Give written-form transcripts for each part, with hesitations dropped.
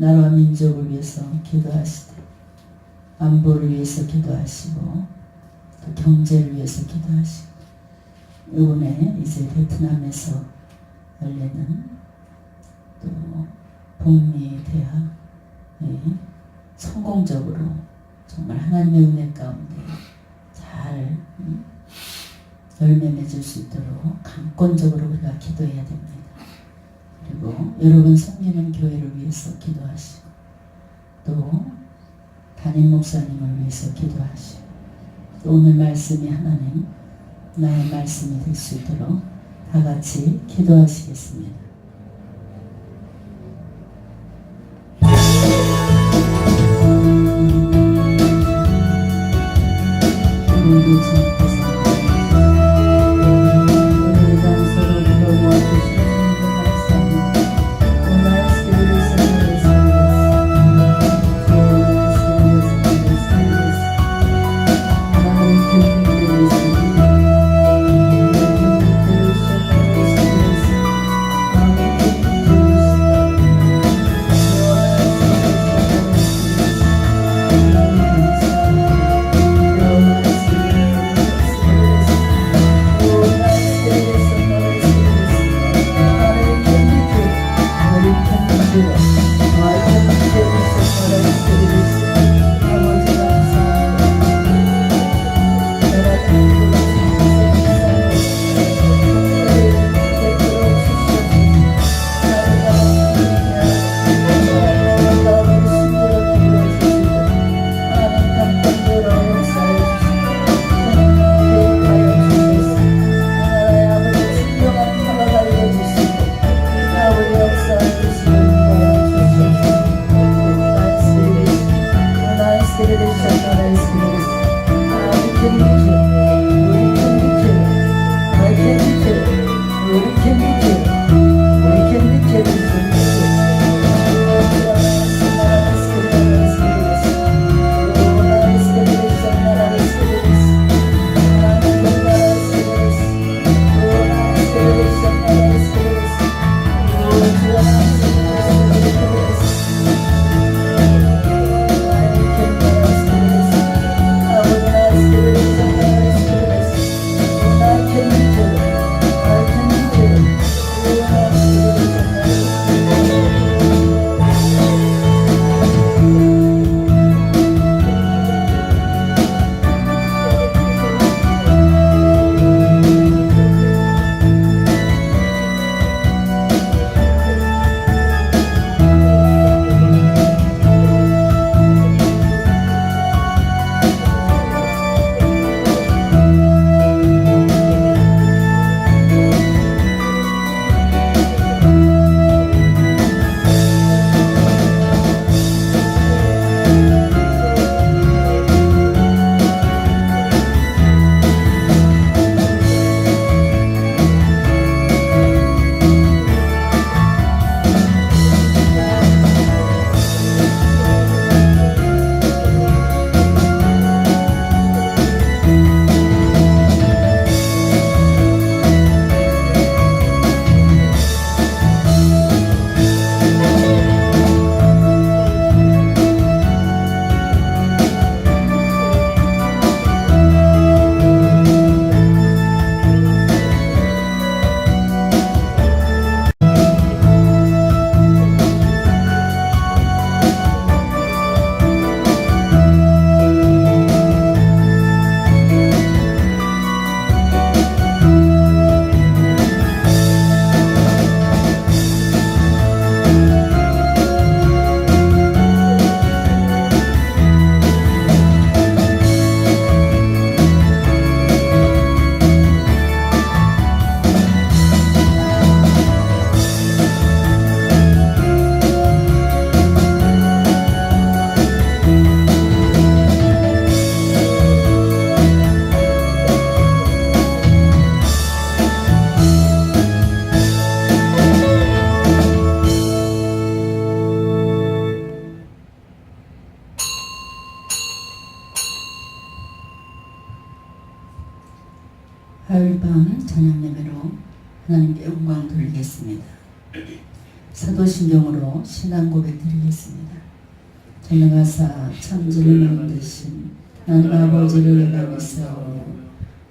나라와 민족을 위해서 기도하시되 안보를 위해서 기도하시고 또 경제를 위해서 기도하시고 이번에 이제 베트남에서 열리는 또 북미 대학이 성공적으로 정말 하나님의 은혜 가운데 잘 열매 맺을 수 있도록 강권적으로 우리가 기도해야 됩니다. 그리고 여러분 섬기는 교회를 위해서 기도하시고 또 담임 목사님을 위해서 기도하시고 또 오늘 말씀이 하나님 나의 말씀이 될 수 있도록 다 같이 기도하시겠습니다. 화요일 밤 저녁 예배로 하나님께 영광 돌리겠습니다. 사도신경으로 신앙 고백 드리겠습니다. 전능하사 천지를 만드신 하나님 아버지를 내가 믿사오며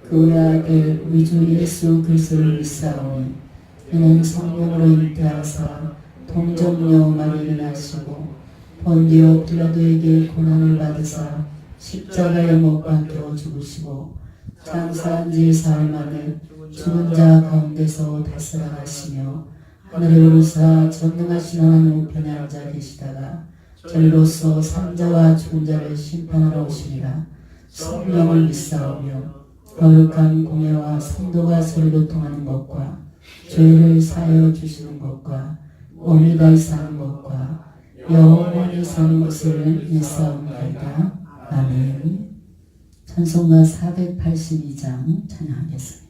그의 아들 우리 주 예수 그리스도를 믿사오니 이는 성령으로 잉태하사 동정녀 마리를 낳으시고 본디오 빌라도에게 고난을 받으사 십자가에 못 박혀 죽으시고 장사한 지 사흘 만에 죽은 자 가운데서 다스라가시며 하늘에 오르사 전능하신 하나님 우편에 앉아 계시다가 저리로서 산자와 죽은 자를 심판하러 오시리라. 성령을 믿사오며 거룩한 공예와 성도가 서로 통하는 것과 죄를 사하여 주시는 것과 몸이 다시 사는 것과 영원히 사는 것을 믿사옵나이다. 아멘. 찬송가 482장 찬양하겠습니다.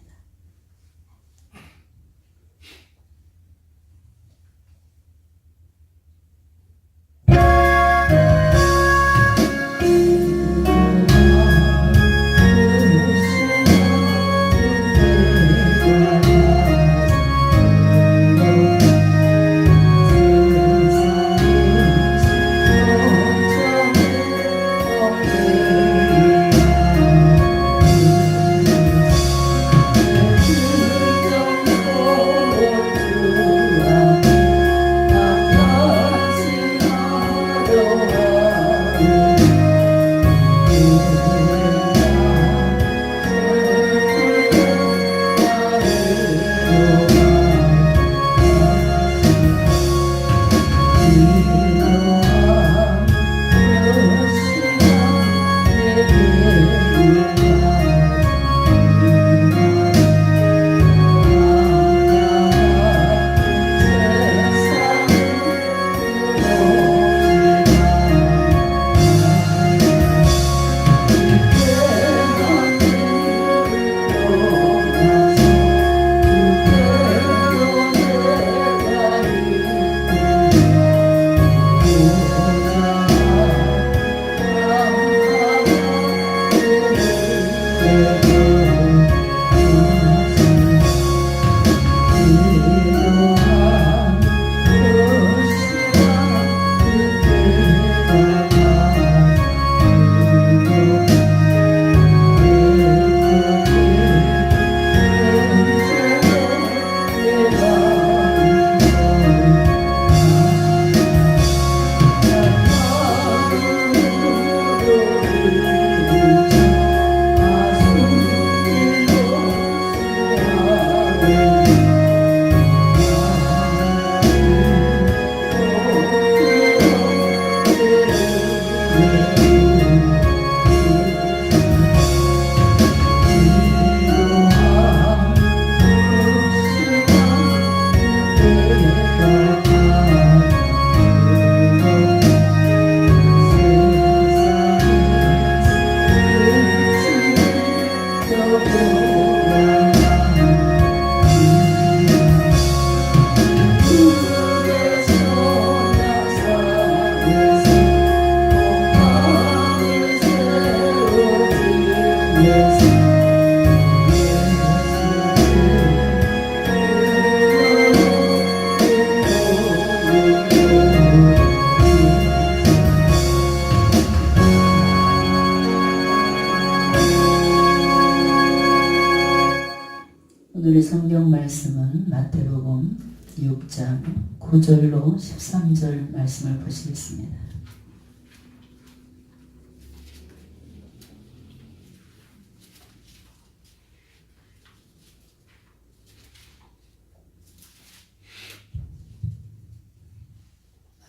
오늘의 성경 말씀은 마태복음 6장 9절로 13절 말씀을 보시겠습니다.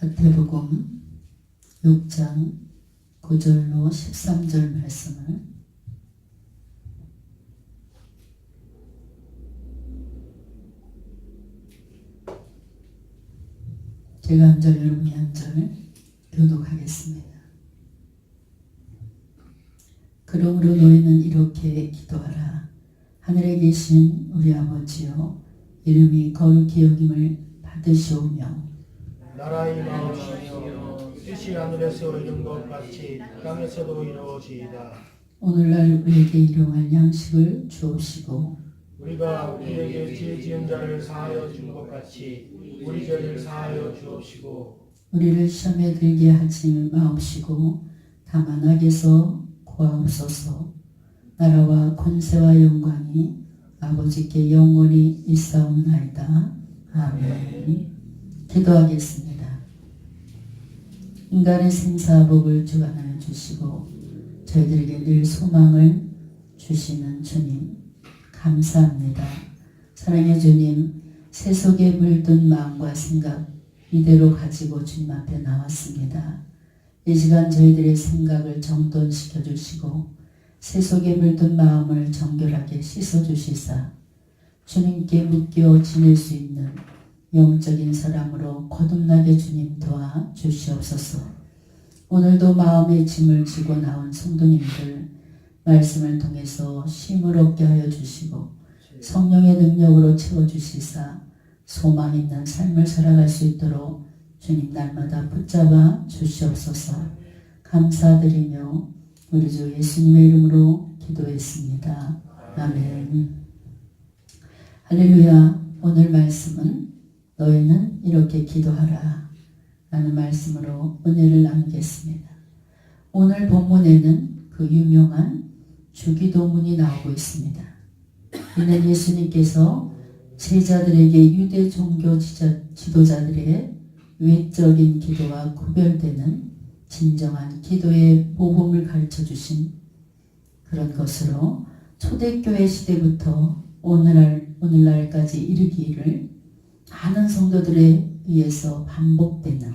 마태복음 6장 9절로 13절 말씀을 제가 한 절, 여러분이 한 절 교독하겠습니다. 그러므로 너희는 이렇게 기도하라. 하늘에 계신 우리 아버지여, 이름이 거룩히 여김을 받으시오며 나라의 마음이여 뜻이 하늘에서 이룬 것 같이 땅에서도 이루어지이다. 오늘날 우리에게 일용할 양식을 주옵시고 우리가 우리에게 죄 지은 자를 사하여 준 것 같이 우리 죄를 사하여 주옵시고 우리를 시험에 들게 하지 마옵시고 다만 악에서 구하옵소서. 나라와 권세와 영광이 아버지께 영원히 있사옵나이다. 아멘. 기도하겠습니다. 인간의 생사복을 주관하여 주시고 저희들에게 늘 소망을 주시는 주님 감사합니다. 사랑의 주님, 세속에 물든 마음과 생각 이대로 가지고 주님 앞에 나왔습니다. 이 시간 저희들의 생각을 정돈시켜 주시고 세속에 물든 마음을 정결하게 씻어 주시사 주님께 묶여 지낼 수 있는 영적인 사람으로 거듭나게 주님 도와 주시옵소서. 오늘도 마음의 짐을 지고 나온 성도님들 말씀을 통해서 쉼을 얻게 하여 주시고 성령의 능력으로 채워주시사 소망 있는 삶을 살아갈 수 있도록 주님 날마다 붙잡아 주시옵소서. 감사드리며 우리 주 예수님의 이름으로 기도했습니다. 아멘. 할렐루야. 오늘 말씀은 너희는 이렇게 기도하라 라는 말씀으로 은혜를 나누겠습니다. 오늘 본문에는 그 유명한 주기도문이 나오고 있습니다. 이는 예수님께서 제자들에게 유대 종교 지도자들의 외적인 기도와 구별되는 진정한 기도의 모범을 가르쳐 주신 그런 것으로 초대교회 시대부터 오늘날까지 이르기를 많은 성도들에 의해서 반복되는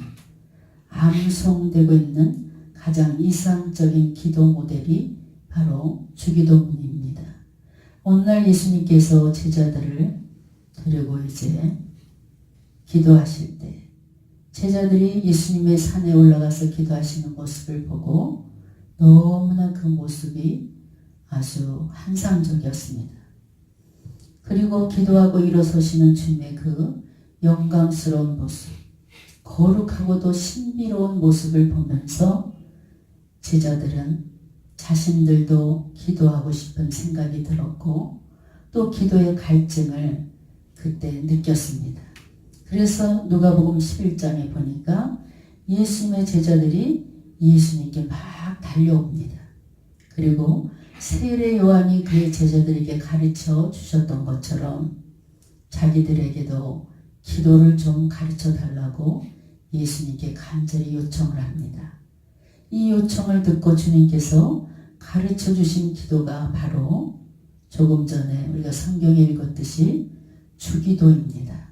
암송되고 있는 가장 이상적인 기도 모델이 바로 주기도문입니다. 오늘날 예수님께서 제자들을 데리고 이제 기도하실 때 제자들이 예수님의 산에 올라가서 기도하시는 모습을 보고 너무나 그 모습이 아주 환상적이었습니다. 그리고 기도하고 일어서시는 주님의 그 영광스러운 모습, 거룩하고도 신비로운 모습을 보면서 제자들은 자신들도 기도하고 싶은 생각이 들었고 또 기도의 갈증을 그때 느꼈습니다. 그래서 누가복음 11장에 보니까 예수님의 제자들이 예수님께 막 달려옵니다. 그리고 세례 요한이 그의 제자들에게 가르쳐 주셨던 것처럼 자기들에게도 기도를 좀 가르쳐 달라고 예수님께 간절히 요청을 합니다. 이 요청을 듣고 주님께서 가르쳐 주신 기도가 바로 조금 전에 우리가 성경에 읽었듯이 주기도입니다.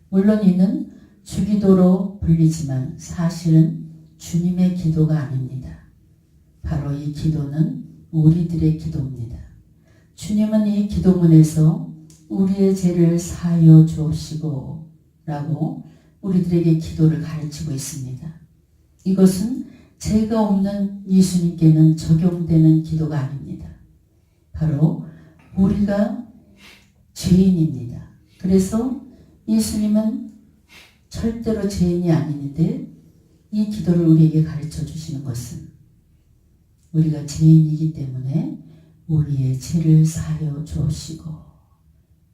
물론 이는 주기도로 불리지만 사실은 주님의 기도가 아닙니다. 바로 이 기도는 우리들의 기도입니다. 주님은 이 기도문에서 우리의 죄를 사하여 주옵시고 라고 우리들에게 기도를 가르치고 있습니다. 이것은 죄가 없는 예수님께는 적용되는 기도가 아닙니다. 바로 우리가 죄인입니다. 그래서 예수님은 절대로 죄인이 아닌데 이 기도를 우리에게 가르쳐 주시는 것은 우리가 죄인이기 때문에 우리의 죄를 사하여 주옵시고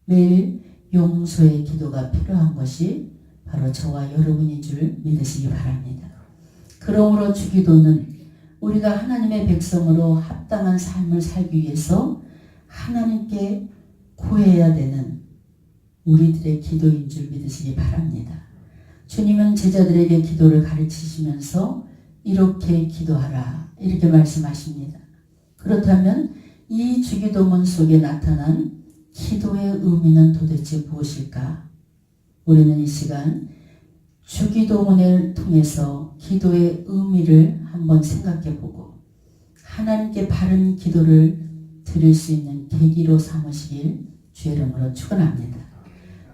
매일 용서의 기도가 필요한 것이 바로 저와 여러분인 줄 믿으시기 바랍니다. 그러므로 주기도는 우리가 하나님의 백성으로 합당한 삶을 살기 위해서 하나님께 구해야 되는 우리들의 기도인 줄 믿으시기 바랍니다. 주님은 제자들에게 기도를 가르치시면서 이렇게 기도하라 이렇게 말씀하십니다. 그렇다면 이 주기도문 속에 나타난 기도의 의미는 도대체 무엇일까? 우리는 이 시간 주기도문을 통해서 기도의 의미를 한번 생각해보고 하나님께 바른 기도를 드릴 수 있는 계기로 삼으시길 주의 이름으로 축원합니다.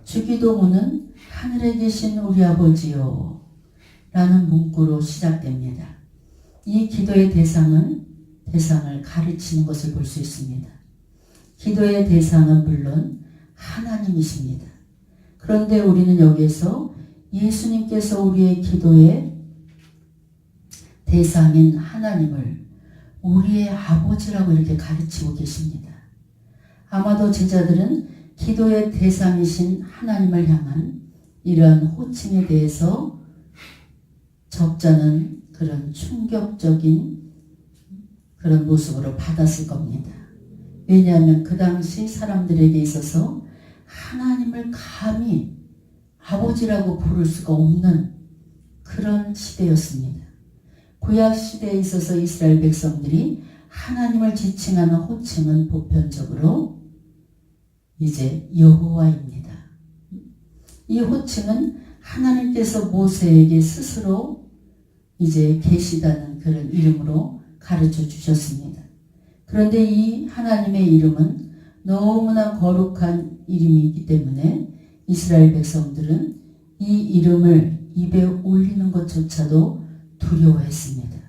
주기도문은 하늘에 계신 우리 아버지요 라는 문구로 시작됩니다. 이 기도의 대상을 가르치는 것을 볼 수 있습니다. 기도의 대상은 물론 하나님이십니다. 그런데 우리는 여기에서 예수님께서 우리의 기도의 대상인 하나님을 우리의 아버지라고 이렇게 가르치고 계십니다. 아마도 제자들은 기도의 대상이신 하나님을 향한 이러한 호칭에 대해서 적잖은 그런 충격적인 그런 모습으로 받았을 겁니다. 왜냐하면 그 당시 사람들에게 있어서 하나님을 감히 아버지라고 부를 수가 없는 그런 시대였습니다. 구약 시대에 있어서 이스라엘 백성들이 하나님을 지칭하는 호칭은 보편적으로 이제 여호와입니다. 이 호칭은 하나님께서 모세에게 스스로 이제 계시다는 그런 이름으로 가르쳐 주셨습니다. 그런데 이 하나님의 이름은 너무나 거룩한 이름이기 때문에 이스라엘 백성들은 이 이름을 입에 올리는 것조차도 두려워했습니다.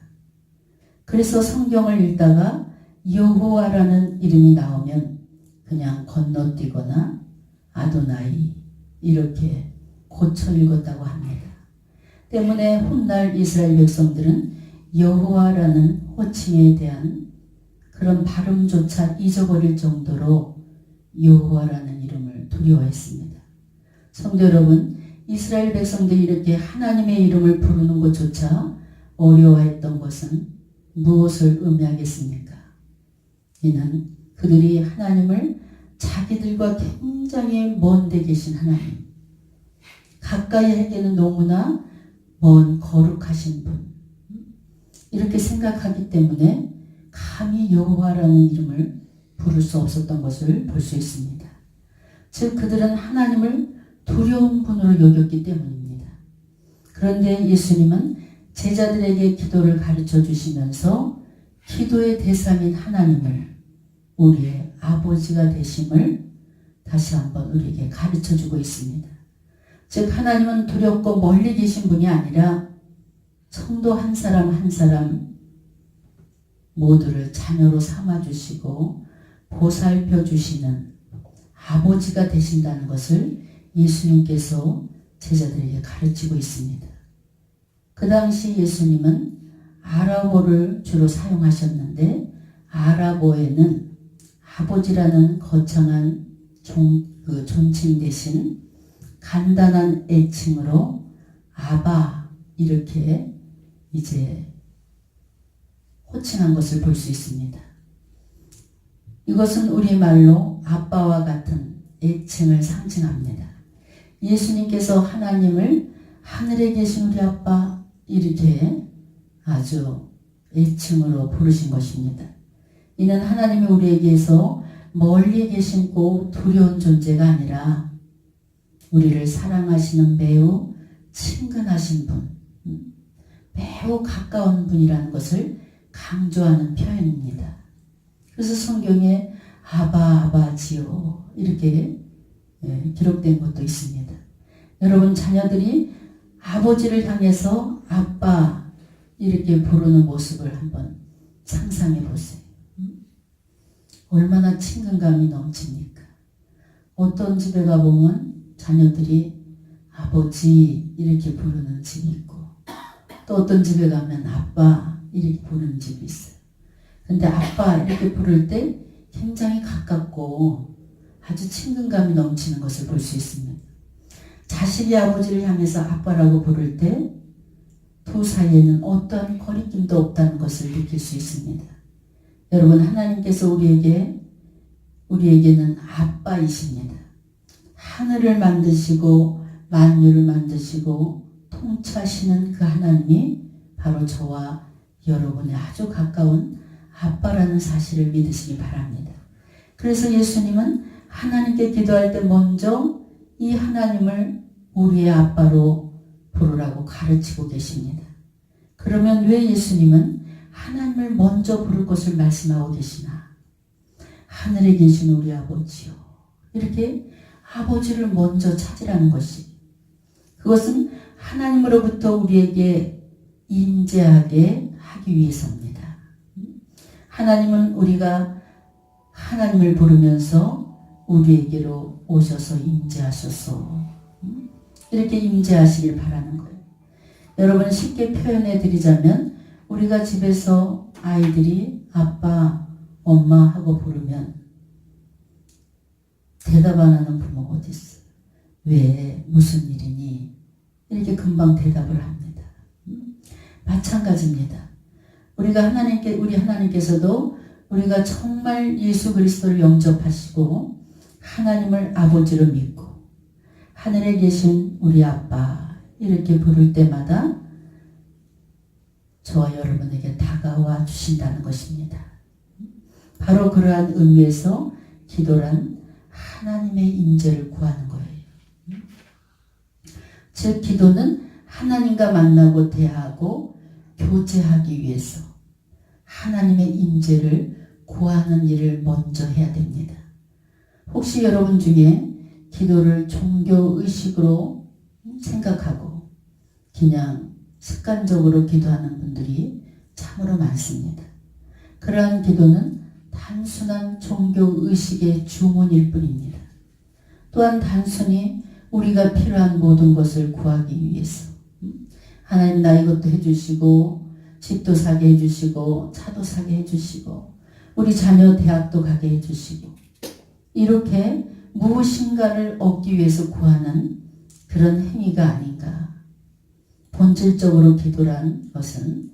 그래서 성경을 읽다가 여호와라는 이름이 나오면 그냥 건너뛰거나 아도나이 이렇게 고쳐 읽었다고 합니다. 때문에 훗날 이스라엘 백성들은 여호와라는 호칭에 대한 그런 발음조차 잊어버릴 정도로 여호와라는 이름을 두려워했습니다. 성도 여러분, 이스라엘 백성들이 이렇게 하나님의 이름을 부르는 것조차 어려워했던 것은 무엇을 의미하겠습니까? 이는 그들이 하나님을 자기들과 굉장히 먼 데 계신 하나님, 가까이에게는 너무나 먼 거룩하신 분, 이렇게 생각하기 때문에 감히 여호와라는 이름을 부를 수 없었던 것을 볼 수 있습니다. 즉 그들은 하나님을 두려운 분으로 여겼기 때문입니다. 그런데 예수님은 제자들에게 기도를 가르쳐 주시면서 기도의 대상인 하나님을 우리의 아버지가 되심을 다시 한번 우리에게 가르쳐 주고 있습니다. 즉 하나님은 두렵고 멀리 계신 분이 아니라 성도 한 사람 한 사람 모두를 자녀로 삼아주시고 보살펴 주시는 아버지가 되신다는 것을 예수님께서 제자들에게 가르치고 있습니다. 그 당시 예수님은 아랍어를 주로 사용하셨는데 아랍어에는 아버지라는 거창한 존칭 대신 간단한 애칭으로 아바 이렇게 이제 호칭한 것을 볼 수 있습니다. 이것은 우리말로 아빠와 같은 애칭을 상징합니다. 예수님께서 하나님을 하늘에 계신 우리 아빠 이렇게 아주 애칭으로 부르신 것입니다. 이는 하나님이 우리에게서 멀리 계시고 두려운 존재가 아니라 우리를 사랑하시는 매우 친근하신 분, 매우 가까운 분이라는 것을 강조하는 표현입니다. 그래서 성경에 아바 아바지요 이렇게 기록된 것도 있습니다. 여러분 자녀들이 아버지를 향해서 아빠 이렇게 부르는 모습을 한번 상상해 보세요. 얼마나 친근감이 넘칩니까? 어떤 집에 가보면 자녀들이 아버지 이렇게 부르는 집이 있고 또 어떤 집에 가면 아빠 이렇게 부르는 집이 있어요. 근데 아빠 이렇게 부를 때 굉장히 가깝고 아주 친근감이 넘치는 것을 볼 수 있습니다. 자식이 아버지를 향해서 아빠라고 부를 때 두 사이에는 어떠한 거리낌도 없다는 것을 느낄 수 있습니다. 여러분 하나님께서 우리에게는 아빠이십니다. 하늘을 만드시고 만유를 만드시고 통치하시는 그 하나님이 바로 저와 여러분의 아주 가까운 아빠라는 사실을 믿으시기 바랍니다. 그래서 예수님은 하나님께 기도할 때 먼저 이 하나님을 우리의 아빠로 부르라고 가르치고 계십니다. 그러면 왜 예수님은 하나님을 먼저 부를 것을 말씀하고 계시나? 하늘에 계신 우리 아버지요. 이렇게 아버지를 먼저 찾으라는 것이 그것은 하나님으로부터 우리에게 임재하게 하기 위해서입니다. 하나님은 우리가 하나님을 부르면서 우리에게로 오셔서 임재하셔서 이렇게 임재하시길 바라는 거예요. 여러분 쉽게 표현해 드리자면 우리가 집에서 아이들이 아빠, 엄마 하고 부르면 대답 안 하는 부모가 어디 있어? 왜? 무슨 일이니? 이렇게 금방 대답을 합니다. 마찬가지입니다. 우리 하나님께서도 우리가 정말 예수 그리스도를 영접하시고 하나님을 아버지로 믿고 하늘에 계신 우리 아빠 이렇게 부를 때마다 저와 여러분에게 다가와 주신다는 것입니다. 바로 그러한 의미에서 기도란 하나님의 임재를 구하는 거예요. 즉 기도는 하나님과 만나고 대화하고 교제하기 위해서 하나님의 임재를 구하는 일을 먼저 해야 됩니다. 혹시 여러분 중에 기도를 종교의식으로 생각하고 그냥 습관적으로 기도하는 분들이 참으로 많습니다. 그러한 기도는 단순한 종교의식의 주문일 뿐입니다. 또한 단순히 우리가 필요한 모든 것을 구하기 위해서 하나님 나 이것도 해주시고 집도 사게 해주시고 차도 사게 해주시고 우리 자녀 대학도 가게 해주시고 이렇게 무엇인가를 얻기 위해서 구하는 그런 행위가 아닌가. 본질적으로 기도란 것은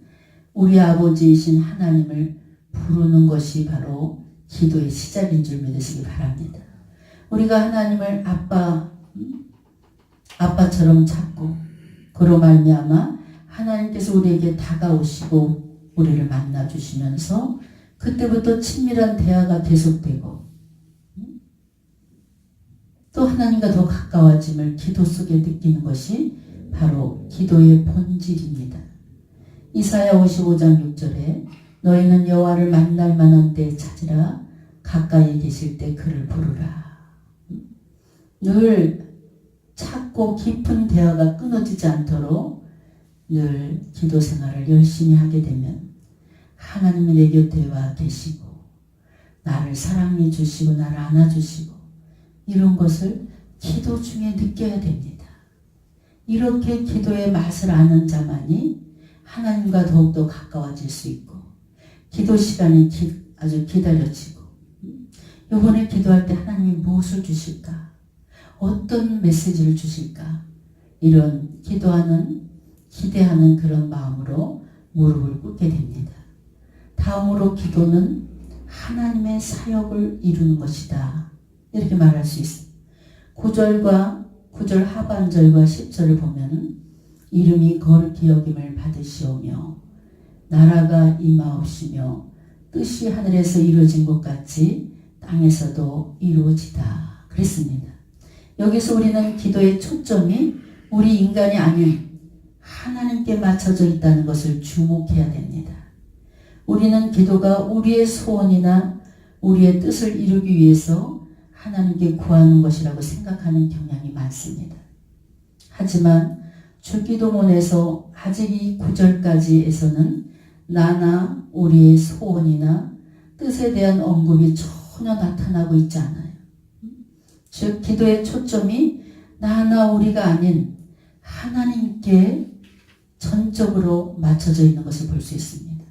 우리 아버지이신 하나님을 부르는 것이 바로 기도의 시작인 줄 믿으시기 바랍니다. 우리가 하나님을 아빠처럼 찾고 그로 말미암아 하나님께서 우리에게 다가오시고 우리를 만나주시면서 그때부터 친밀한 대화가 계속되고 또 하나님과 더 가까워짐을 기도 속에 느끼는 것이 바로 기도의 본질입니다. 이사야 55장 6절에 너희는 여호와를 만날 만한 때에 찾으라 가까이 계실 때 그를 부르라. 늘 찾고 깊은 대화가 끊어지지 않도록 늘 기도 생활을 열심히 하게 되면 하나님이 내 곁에 와 계시고 나를 사랑해 주시고 나를 안아주시고 이런 것을 기도 중에 느껴야 됩니다. 이렇게 기도의 맛을 아는 자만이 하나님과 더욱더 가까워질 수 있고 기도 시간이 아주 기다려지고 이번에 기도할 때 하나님이 무엇을 주실까? 어떤 메시지를 주실까? 이런 기대하는 그런 마음으로 무릎을 꿇게 됩니다. 다음으로 기도는 하나님의 사역을 이루는 것이다. 이렇게 말할 수 있습니다. 9절 하반절과 10절을 보면 이름이 거룩히 여김을 받으시오며 나라가 임하옵시며 뜻이 하늘에서 이루어진 것 같이 땅에서도 이루어지다. 그랬습니다. 여기서 우리는 기도의 초점이 우리 인간이 아닌 하나님께 맞춰져 있다는 것을 주목해야 됩니다. 우리는 기도가 우리의 소원이나 우리의 뜻을 이루기 위해서 하나님께 구하는 것이라고 생각하는 경향이 많습니다. 하지만 주기도문에서 아직 이 9절까지에서는 나나 우리의 소원이나 뜻에 대한 언급이 전혀 나타나고 있지 않아요. 즉 기도의 초점이 나나 우리가 아닌 하나님께 전적으로 맞춰져 있는 것을 볼 수 있습니다.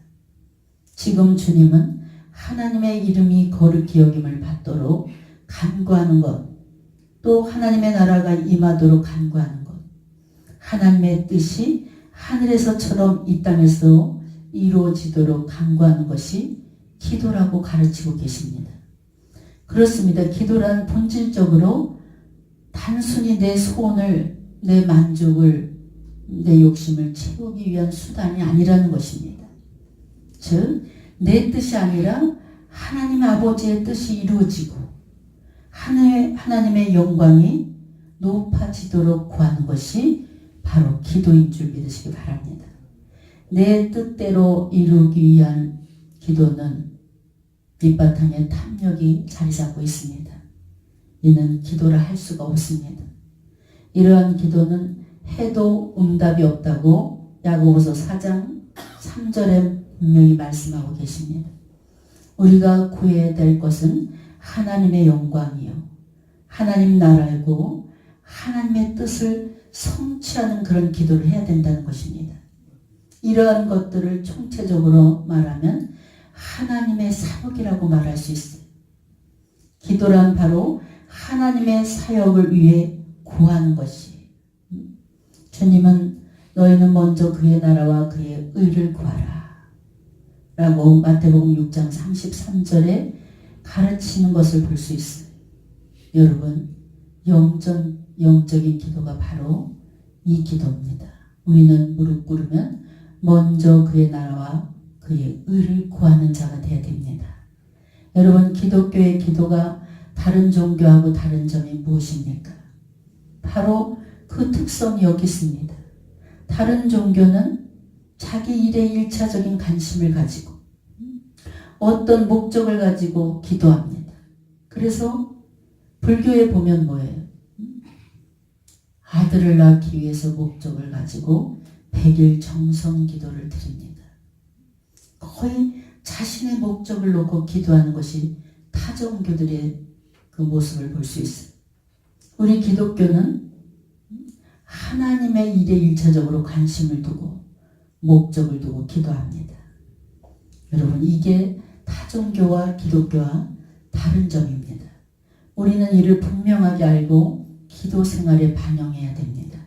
지금 주님은 하나님의 이름이 거룩히 여김을 받도록 간구하는 것, 또 하나님의 나라가 임하도록 간구하는 것, 하나님의 뜻이 하늘에서처럼 이 땅에서 이루어지도록 간구하는 것이 기도라고 가르치고 계십니다. 그렇습니다. 기도란 본질적으로 단순히 내 소원을, 내 만족을, 내 욕심을 채우기 위한 수단이 아니라는 것입니다. 즉, 내 뜻이 아니라 하나님 아버지의 뜻이 이루어지고 하나님의 영광이 높아지도록 구하는 것이 바로 기도인 줄 믿으시기 바랍니다. 내 뜻대로 이루기 위한 기도는 밑바탕에 탐욕이 자리 잡고 있습니다. 이는 기도를 할 수가 없습니다. 이러한 기도는 해도 응답이 없다고 야고보서 4장 3절에 분명히 말씀하고 계십니다. 우리가 구해야 될 것은 하나님의 영광이요 하나님 나라이고 하나님의 뜻을 성취하는 그런 기도를 해야 된다는 것입니다. 이러한 것들을 총체적으로 말하면 하나님의 사역이라고 말할 수 있어요. 기도란 바로 하나님의 사역을 위해 구하는 것이, 주님은 너희는 먼저 그의 나라와 그의 의를 구하라 라고 마태복음 6장 33절에 가르치는 것을 볼 수 있어요. 여러분, 영적인 기도가 바로 이 기도입니다. 우리는 무릎 꿇으면 먼저 그의 나라와 그의 의를 구하는 자가 되어야 됩니다. 여러분, 기독교의 기도가 다른 종교하고 다른 점이 무엇입니까? 바로 그 특성이 여기 있습니다. 다른 종교는 자기 일에 일차적인 관심을 가지고 어떤 목적을 가지고 기도합니다. 그래서 불교에 보면 뭐예요? 아들을 낳기 위해서 목적을 가지고 100일 정성 기도를 드립니다. 거의 자신의 목적을 놓고 기도하는 것이 타종교들의 그 모습을 볼 수 있어요. 우리 기독교는 하나님의 일에 일차적으로 관심을 두고 목적을 두고 기도합니다. 여러분, 이게 타종교와 기독교와 다른 점입니다. 우리는 이를 분명하게 알고 기도 생활에 반영해야 됩니다.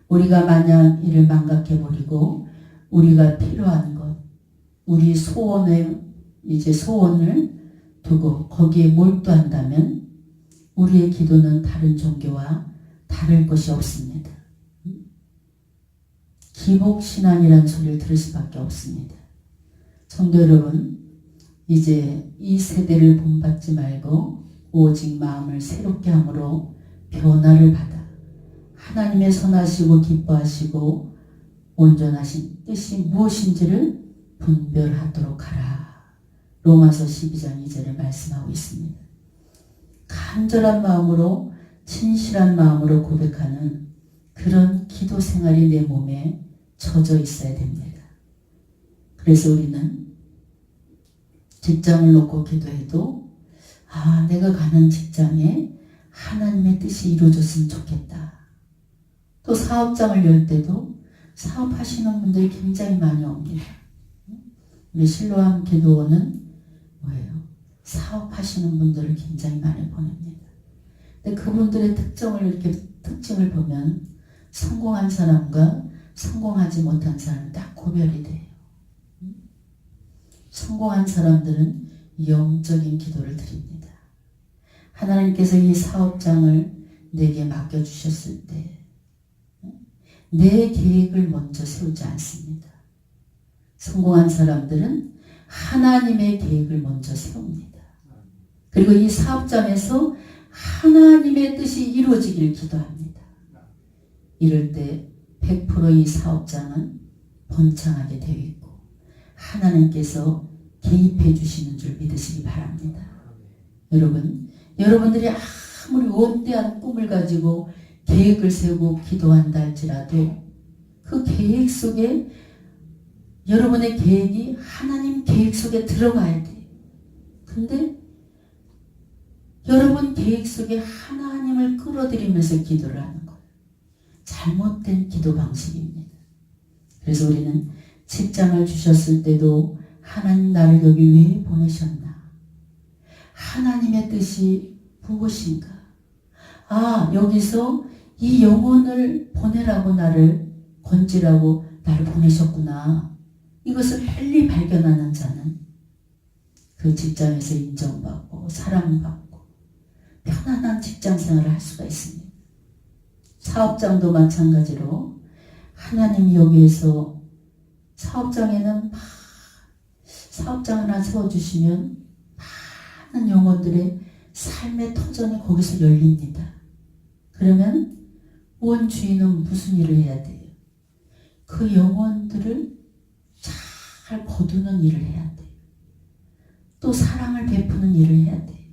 우리가 만약 이를 망각해버리고 우리가 필요한 것, 우리 소원을 두고 거기에 몰두한다면 우리의 기도는 다른 종교와 다를 것이 없습니다. 기복신앙이라는 소리를 들을 수밖에 없습니다. 성도 여러분, 이제 이 세대를 본받지 말고 오직 마음을 새롭게 함으로 변화를 받아 하나님의 선하시고 기뻐하시고 온전하신 뜻이 무엇인지를 분별하도록 하라. 로마서 12장 2절에 말씀하고 있습니다. 간절한 마음으로 진실한 마음으로 고백하는 그런 기도 생활이 내 몸에 젖어 있어야 됩니다. 그래서 우리는 직장을 놓고 기도해도 내가 가는 직장에 하나님의 뜻이 이루어졌으면 좋겠다. 또 사업장을 열 때도 사업하시는 분들이 굉장히 많이 옵니다. 우리 실로암 기도원은 뭐예요? 사업하시는 분들을 굉장히 많이 보냅니다. 근데 그분들의 특징을 보면 성공한 사람과 성공하지 못한 사람이 딱 구별이 돼요. 성공한 사람들은 영적인 기도를 드립니다. 하나님께서 이 사업장을 내게 맡겨주셨을 때 내 계획을 먼저 세우지 않습니다. 성공한 사람들은 하나님의 계획을 먼저 세웁니다. 그리고 이 사업장에서 하나님의 뜻이 이루어지기를 기도합니다. 이럴 때 100% 이 사업장은 번창하게 되어 있고 하나님께서 개입해 주시는 줄 믿으시기 바랍니다. 여러분들이 아무리 원대한 꿈을 가지고 계획을 세우고 기도한다 할지라도 그 계획 속에 여러분의 계획이 하나님 계획 속에 들어가야 돼요. 근데 여러분 계획 속에 하나님을 끌어들이면서 기도를 하는 거예요. 잘못된 기도 방식입니다. 그래서 우리는 직장을 주셨을 때도 하나님 나를 여기 왜 보내셨나? 하나님의 뜻이 무엇인가? 여기서 이 영혼을 보내라고 나를 건지라고 나를 보내셨구나. 이것을 빨리 발견하는 자는 그 직장에서 인정받고 사랑받고 편안한 직장 생활을 할 수가 있습니다. 사업장도 마찬가지로 하나님이 여기에서 사업장에는 사업장 하나 세워주시면 많은 영혼들의 삶의 터전이 거기서 열립니다. 그러면 원주인은 무슨 일을 해야 돼요? 그 영혼들을 잘 거두는 일을 해야 돼요. 또 사랑을 베푸는 일을 해야 돼요.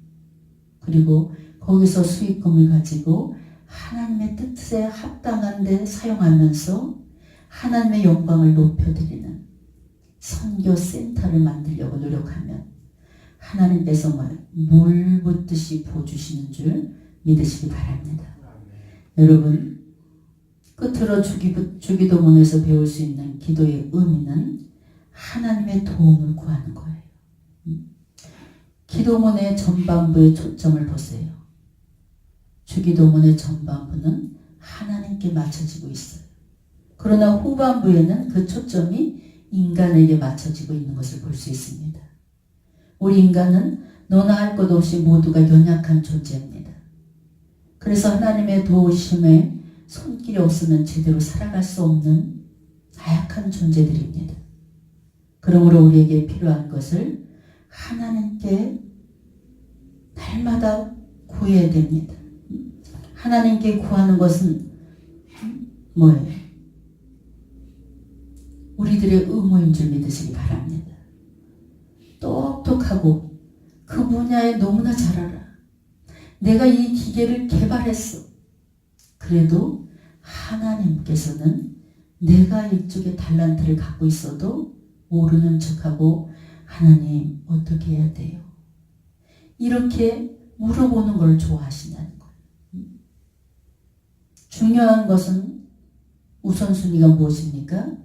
그리고 거기서 수익금을 가지고 하나님의 뜻에 합당한 데 사용하면서 하나님의 영광을 높여드리는 선교센터를 만들려고 노력하면 하나님께서 물 붓듯이 부어주시는 줄 믿으시기 바랍니다. 여러분, 끝으로 주기도문에서 배울 수 있는 기도의 의미는 하나님의 도움을 구하는 거예요. 기도문의 전반부의 초점을 보세요. 주기도문의 전반부는 하나님께 맞춰지고 있어요. 그러나 후반부에는 그 초점이 인간에게 맞춰지고 있는 것을 볼 수 있습니다. 우리 인간은 너나 할 것 없이 모두가 연약한 존재입니다. 그래서 하나님의 도우심에 손길이 없으면 제대로 살아갈 수 없는 나약한 존재들입니다. 그러므로 우리에게 필요한 것을 하나님께 날마다 구해야 됩니다. 하나님께 구하는 것은 뭐예요? 우리들의 의무인 줄 믿으시기 바랍니다. 똑똑하고 그 분야에 너무나 잘 알아. 내가 이 기계를 개발했어. 그래도 하나님께서는 내가 이쪽에 달란트를 갖고 있어도 모르는 척하고 하나님 어떻게 해야 돼요? 이렇게 물어보는 걸 좋아하신다는 거예요. 중요한 것은 우선순위가 무엇입니까?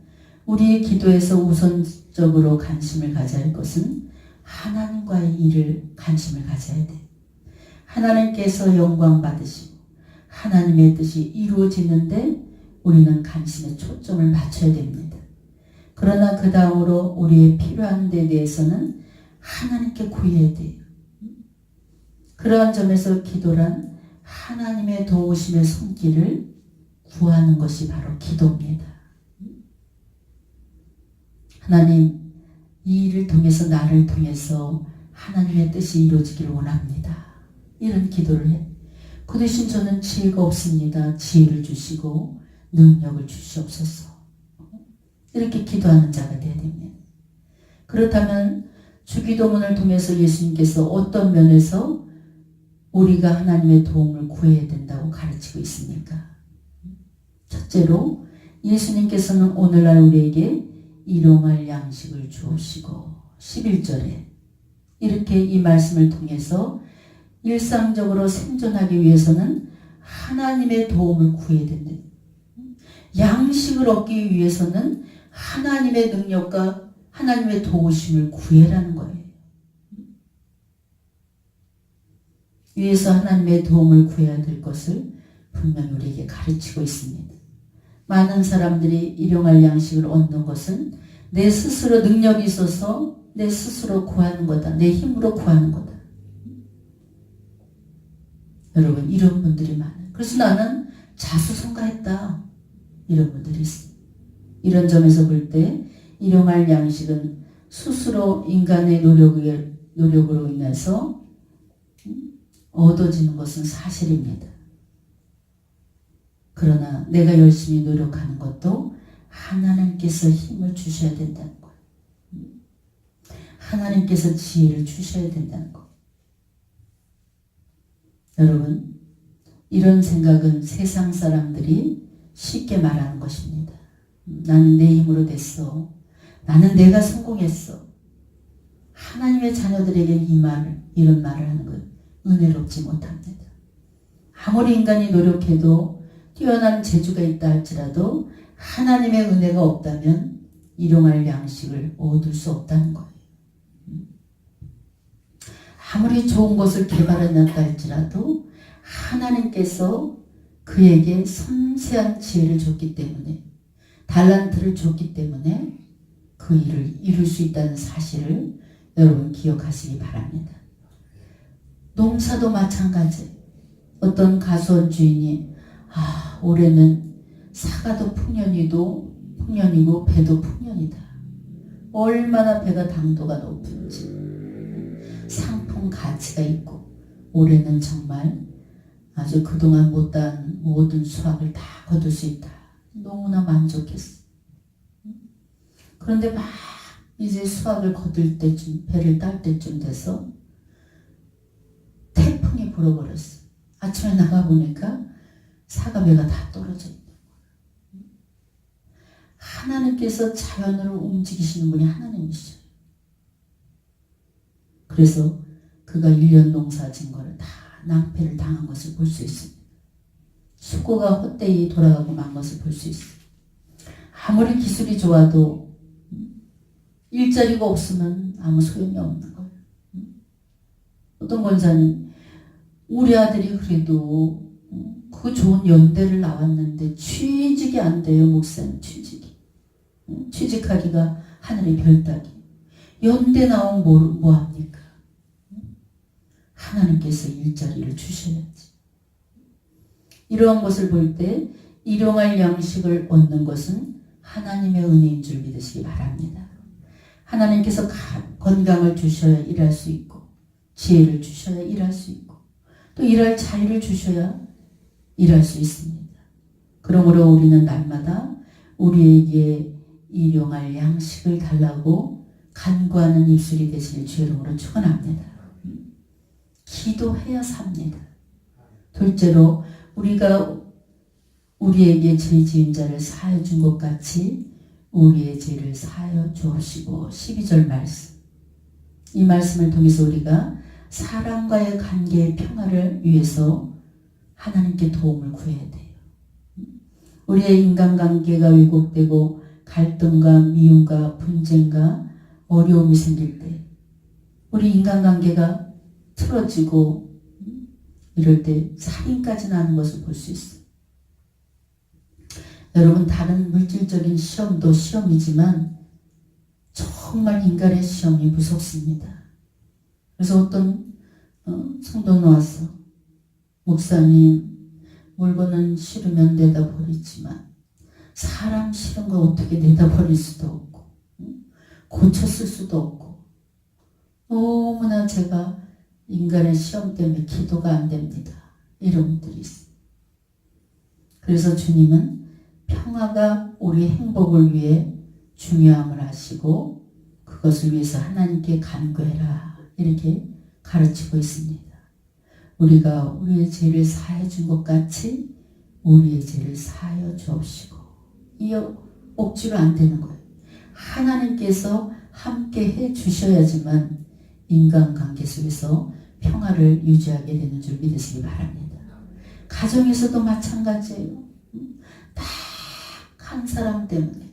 우리의 기도에서 우선적으로 관심을 가져야 할 것은 하나님과의 일을 관심을 가져야 돼요. 하나님께서 영광 받으시고 하나님의 뜻이 이루어지는데 우리는 관심의 초점을 맞춰야 됩니다. 그러나 그 다음으로 우리의 필요한 데 대해서는 하나님께 구해야 돼요. 그러한 점에서 기도란 하나님의 도우심의 손길을 구하는 것이 바로 기도입니다. 하나님, 이 일을 통해서 나를 통해서 하나님의 뜻이 이루어지기를 원합니다. 이런 기도를 해. 그 대신 저는 지혜가 없습니다. 지혜를 주시고 능력을 주시옵소서. 이렇게 기도하는 자가 되어야 됩니다. 그렇다면 주기도문을 통해서 예수님께서 어떤 면에서 우리가 하나님의 도움을 구해야 된다고 가르치고 있습니까? 첫째로 예수님께서는 오늘날 우리에게 일용할 양식을 주옵시고 11절에 이렇게 이 말씀을 통해서 일상적으로 생존하기 위해서는 하나님의 도움을 구해야 된다. 양식을 얻기 위해서는 하나님의 능력과 하나님의 도우심을 구해라는 거예요. 위에서 하나님의 도움을 구해야 될 것을 분명히 우리에게 가르치고 있습니다. 많은 사람들이 일용할 양식을 얻는 것은 내 스스로 능력이 있어서 내 스스로 구하는 거다. 내 힘으로 구하는 거다. 여러분, 이런 분들이 많아요. 그래서 나는 자수성가했다. 이런 분들이 있어요. 이런 점에서 볼 때 일용할 양식은 스스로 인간의 노력으로 인해서 얻어지는 것은 사실입니다. 그러나 내가 열심히 노력하는 것도 하나님께서 힘을 주셔야 된다는 거예요. 하나님께서 지혜를 주셔야 된다는 거예요. 여러분, 이런 생각은 세상 사람들이 쉽게 말하는 것입니다. 나는 내 힘으로 됐어. 나는 내가 성공했어. 하나님의 자녀들에게 이런 말을 하는 건 은혜롭지 못합니다. 아무리 인간이 노력해도 뛰어난 재주가 있다 할지라도 하나님의 은혜가 없다면 일용할 양식을 얻을 수 없다는 거예요. 아무리 좋은 것을 개발해놨다 할지라도 하나님께서 그에게 섬세한 지혜를 줬기 때문에 달란트를 줬기 때문에 그 일을 이룰 수 있다는 사실을 여러분 기억하시기 바랍니다. 농사도 마찬가지. 어떤 가수원 주인이 올해는 사과도 풍년이고 배도 풍년이다. 얼마나 배가 당도가 높은지 상품 가치가 있고 올해는 정말 아주 그동안 못한 모든 수확을 다 거둘 수 있다. 너무나 만족했어. 그런데 막 이제 수확을 거둘 때쯤, 배를 딸 때쯤 돼서 태풍이 불어버렸어. 아침에 나가보니까 사과배가 다 떨어져 있는 거예요. 하나님께서 자연을 움직이시는 분이 하나님이시죠. 그래서 그가 1년 농사 진 거를 다 낭패를 당한 것을 볼 수 있습니다. 수고가 헛되이 돌아가고 만 것을 볼 수 있습니다. 아무리 기술이 좋아도 일자리가 없으면 아무 소용이 없는 거예요. 어떤 권사님, 우리 아들이 그래도 그 좋은 연대를 나왔는데 취직이 안 돼요. 목사님 취직이. 취직하기가 하늘의 별따기. 연대 나오면 뭐 합니까? 하나님께서 일자리를 주셔야지. 이러한 것을 볼 때 일용할 양식을 얻는 것은 하나님의 은혜인 줄 믿으시기 바랍니다. 하나님께서 건강을 주셔야 일할 수 있고, 지혜를 주셔야 일할 수 있고, 또 일할 자유를 주셔야 일할 수 있습니다. 그러므로 우리는 날마다 우리에게 일용할 양식을 달라고 간구하는 입술이 되시길 주의 이름으로 축원합니다. 기도해야 삽니다. 둘째로 우리가 우리에게 죄 지은 자를 사하여 준 것 같이 우리의 죄를 사하여 주옵시고. 12절 말씀. 이 말씀을 통해서 우리가 사람과의 관계의 평화를 위해서 하나님께 도움을 구해야 돼요. 우리의 인간관계가 왜곡되고 갈등과 미움과 분쟁과 어려움이 생길 때, 우리 인간관계가 틀어지고 이럴 때 살인까지 나는 것을 볼 수 있어요. 여러분, 다른 물질적인 시험도 시험이지만 정말 인간의 시험이 무섭습니다. 그래서 어떤 성도 나왔어. 목사님, 물건은 싫으면 내다 버리지만 사람 싫은 거 어떻게 내다 버릴 수도 없고 고쳐 쓸 수도 없고, 너무나 제가 인간의 시험 때문에 기도가 안 됩니다. 이런 분들이 있어요. 그래서 주님은 평화가 우리 행복을 위해 중요함을 아시고 그것을 위해서 하나님께 간구해라, 이렇게 가르치고 있습니다. 우리가 우리의 죄를 사해 준 것 같이 우리의 죄를 사하여 주옵시고. 이 억지로 안 되는 거예요. 하나님께서 함께 해 주셔야지만 인간관계 속에서 평화를 유지하게 되는 줄 믿으시기 바랍니다. 가정에서도 마찬가지예요. 딱 한 사람 때문에,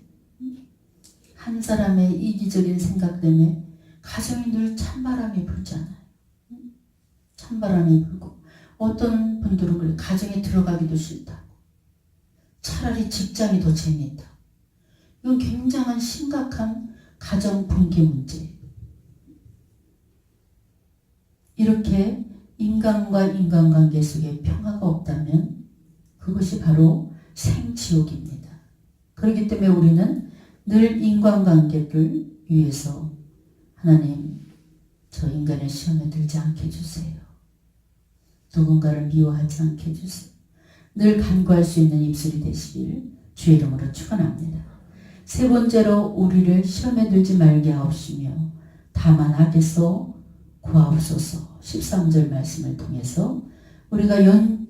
한 사람의 이기적인 생각 때문에 가정이 늘 찬바람이 불잖아요. 찬바람이 불고, 어떤 분들은 그래, 가정에 들어가기도 싫다고, 차라리 직장이 더 재미있다. 이건 굉장한 심각한 가정 붕괴 문제예요. 이렇게 인간과 인간관계 속에 평화가 없다면 그것이 바로 생지옥입니다. 그렇기 때문에 우리는 늘 인간관계를 위해서 하나님, 저 인간의 시험에 들지 않게 해주세요. 누군가를 미워하지 않게 해주세요. 늘 간구할 수 있는 입술이 되시길 주의 이름으로 축원합니다. 세 번째로 우리를 시험에 들지 말게 하옵시며 다만 악에서 구하옵소서. 13절 말씀을 통해서 우리가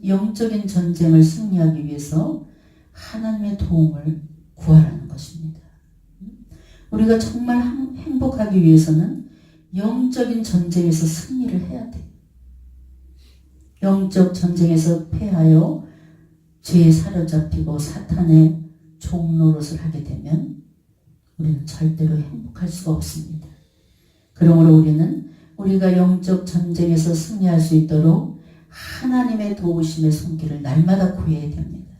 영적인 전쟁을 승리하기 위해서 하나님의 도움을 구하라는 것입니다. 우리가 정말 행복하기 위해서는 영적인 전쟁에서 승리를 해야 돼요. 영적 전쟁에서 패하여 죄에 사로잡히고 사탄의 종노릇을 하게 되면 우리는 절대로 행복할 수가 없습니다. 그러므로 우리는 우리가 영적 전쟁에서 승리할 수 있도록 하나님의 도우심의 손길을 날마다 구해야 됩니다.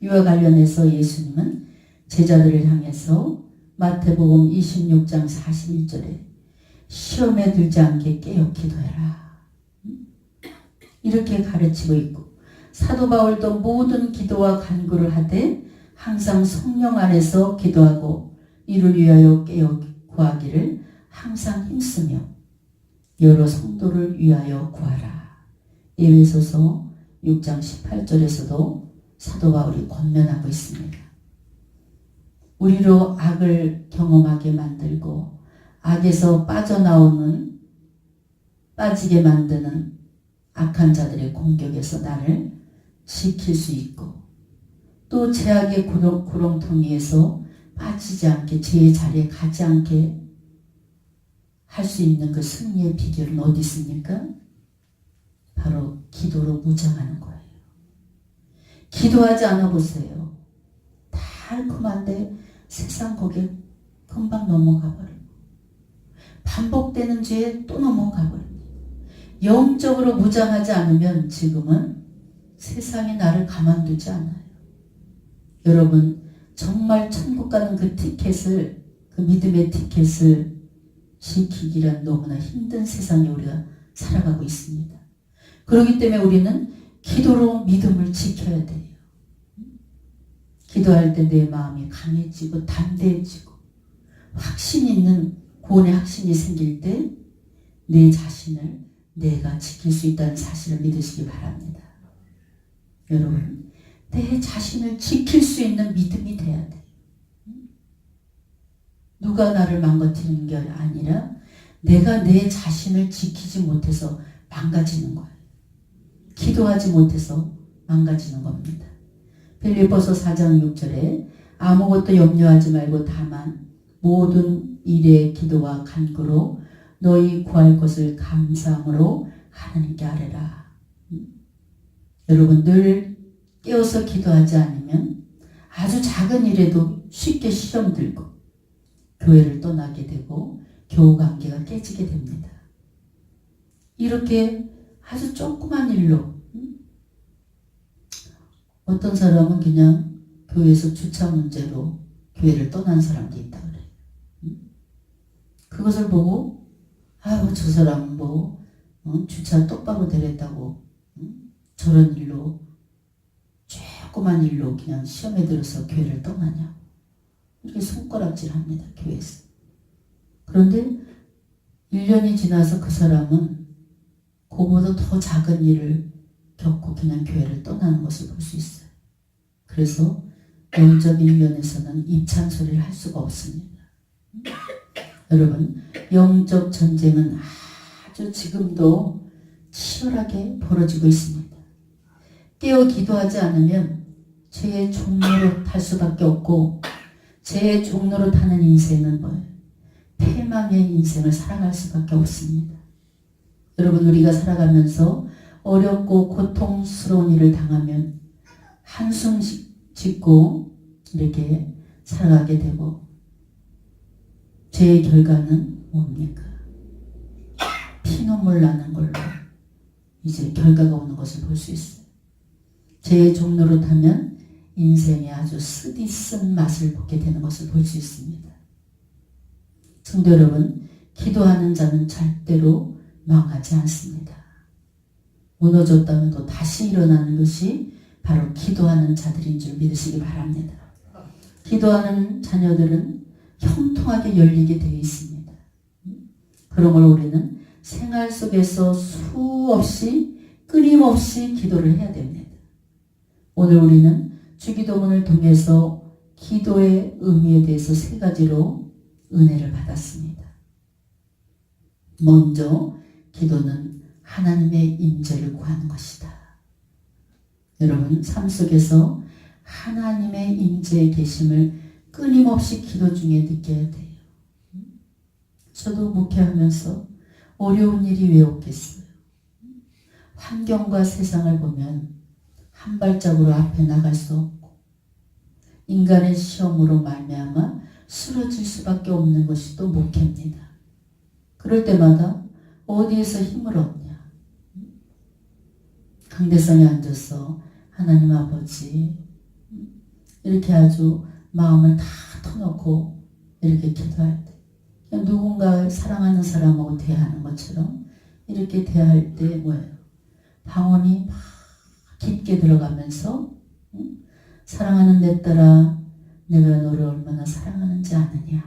이와 관련해서 예수님은 제자들을 향해서 마태복음 26장 41절에 시험에 들지 않게 깨어 기도해라, 이렇게 가르치고 있고, 사도 바울도 모든 기도와 간구를 하되 항상 성령 안에서 기도하고 이를 위하여 깨어 구하기를 항상 힘쓰며 여러 성도를 위하여 구하라. 에베소서 6장 18절에서도 사도 바울이 권면하고 있습니다. 우리로 악을 경험하게 만들고 악에서 빠지게 만드는 악한 자들의 공격에서 나를 지킬 수 있고, 또 죄악의 구렁텅이에서 빠지지 않게, 죄의 자리에 가지 않게 할 수 있는 그 승리의 비결은 어디 있습니까? 바로 기도로 무장하는 거예요. 기도하지 않아 보세요. 달콤한데 세상 거기에 금방 넘어가 버리고, 반복되는 죄에 또 넘어가 버립니다. 영적으로 무장하지 않으면 지금은 세상이 나를 가만두지 않아요. 여러분, 정말 천국 가는 그 티켓을, 그 믿음의 티켓을 지키기란 너무나 힘든 세상에 우리가 살아가고 있습니다. 그렇기 때문에 우리는 기도로 믿음을 지켜야 돼요. 기도할 때 내 마음이 강해지고 담대해지고 확신 있는 구원의 확신이 생길 때 내 자신을 내가 지킬 수 있다는 사실을 믿으시기 바랍니다. 여러분, 내 자신을 지킬 수 있는 믿음이 돼야 돼요. 누가 나를 망가뜨리는 게 아니라 내가 내 자신을 지키지 못해서 망가지는 거예요. 기도하지 못해서 망가지는 겁니다. 빌립보서 4장 6절에 아무것도 염려하지 말고 다만 모든 일에 기도와 간구로 너희 구할 것을 감사함으로 하나님께 아뢰라. 여러분, 늘 깨어서 기도하지 않으면 아주 작은 일에도 쉽게 시험 들고 교회를 떠나게 되고 교우 관계가 깨지게 됩니다. 이렇게 아주 조그만 일로 어떤 사람은 그냥 교회에서 주차 문제로 교회를 떠난 사람도 있다 그래요. 그것을 보고 아유 저 사람은 뭐 주차 똑바로 대랬다고 저런 일로 조그만 일로 그냥 시험에 들어서 교회를 떠나냐 이렇게 손가락질합니다. 교회에서. 그런데 1년이 지나서 그 사람은 그보다 더 작은 일을 겪고 그냥 교회를 떠나는 것을 볼 수 있어요. 그래서 영적인 면에서는 입찬소리를 할 수가 없습니다. 여러분, 영적 전쟁은 아주 지금도 치열하게 벌어지고 있습니다. 깨어 기도하지 않으면 죄의 종로로 탈 수밖에 없고 죄의 종로로 타는 인생은 뭐예요? 패망의 인생을 살아갈 수밖에 없습니다. 여러분, 우리가 살아가면서 어렵고 고통스러운 일을 당하면 한숨 짓고 이렇게 살아가게 되고 죄의 결과는 뭡니까? 피눈물 나는 걸로 이제 결과가 오는 것을 볼 수 있어요. 죄의 종로로 타면 인생에 아주 쓰디쓴 맛을 보게 되는 것을 볼 수 있습니다. 성도 여러분, 기도하는 자는 절대로 망하지 않습니다. 무너졌다면 또 다시 일어나는 것이 바로 기도하는 자들인 줄 믿으시기 바랍니다. 기도하는 자녀들은 형통하게 열리게 되어 있습니다. 그런 걸 우리는 생활 속에서 수없이 끊임없이 기도를 해야 됩니다. 오늘 우리는 주기도문을 통해서 기도의 의미에 대해서 3가지로 은혜를 받았습니다. 먼저 기도는 하나님의 임재를 구하는 것이다. 여러분, 삶 속에서 하나님의 임재에 계심을 끊임없이 기도 중에 느껴야 돼요. 저도 목회하면서 어려운 일이 왜 없겠어요? 환경과 세상을 보면 한 발짝으로 앞에 나갈 수 없고 인간의 시험으로 말미암아 쓰러질 수밖에 없는 것이 또 목회입니다. 그럴 때마다 어디에서 힘을 얻냐? 강대상에 앉아서 하나님 아버지 이렇게 아주 마음을 다 터놓고 이렇게 기도할 때 그냥 누군가 사랑하는 사람하고 대하는 것처럼 이렇게 대할 때 뭐예요? 방언이 막 깊게 들어가면서 사랑하는 내 딸아 내가 너를 얼마나 사랑하는지 아느냐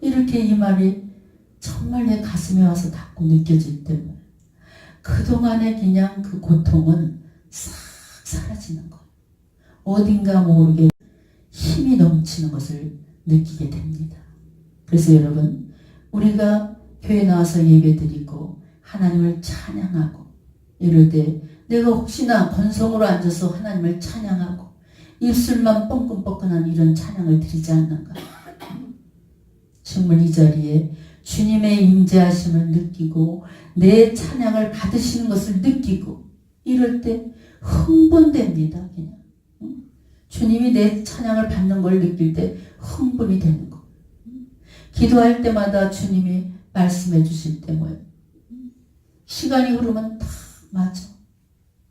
이렇게 이 말이 정말 내 가슴에 와서 닿고 느껴질 때 그동안의 그냥 그 고통은 싹 사라지는 거예요. 어딘가 모르게 힘이 넘치는 것을 느끼게 됩니다. 그래서 여러분, 우리가 교회 나와서 예배드리고 하나님을 찬양하고 이럴 때 내가 혹시나 건성으로 앉아서 하나님을 찬양하고 입술만 뻥긋뻥긋한 이런 찬양을 드리지 않는가? 정말 이 자리에 주님의 임재하심을 느끼고 내 찬양을 받으시는 것을 느끼고 이럴 때 흥분됩니다. 그냥 주님이 내 찬양을 받는 걸 느낄 때 흥분이 되는 거. 기도할 때마다 주님이 말씀해 주실 때 뭐예요? 시간이 흐르면 다 맞아.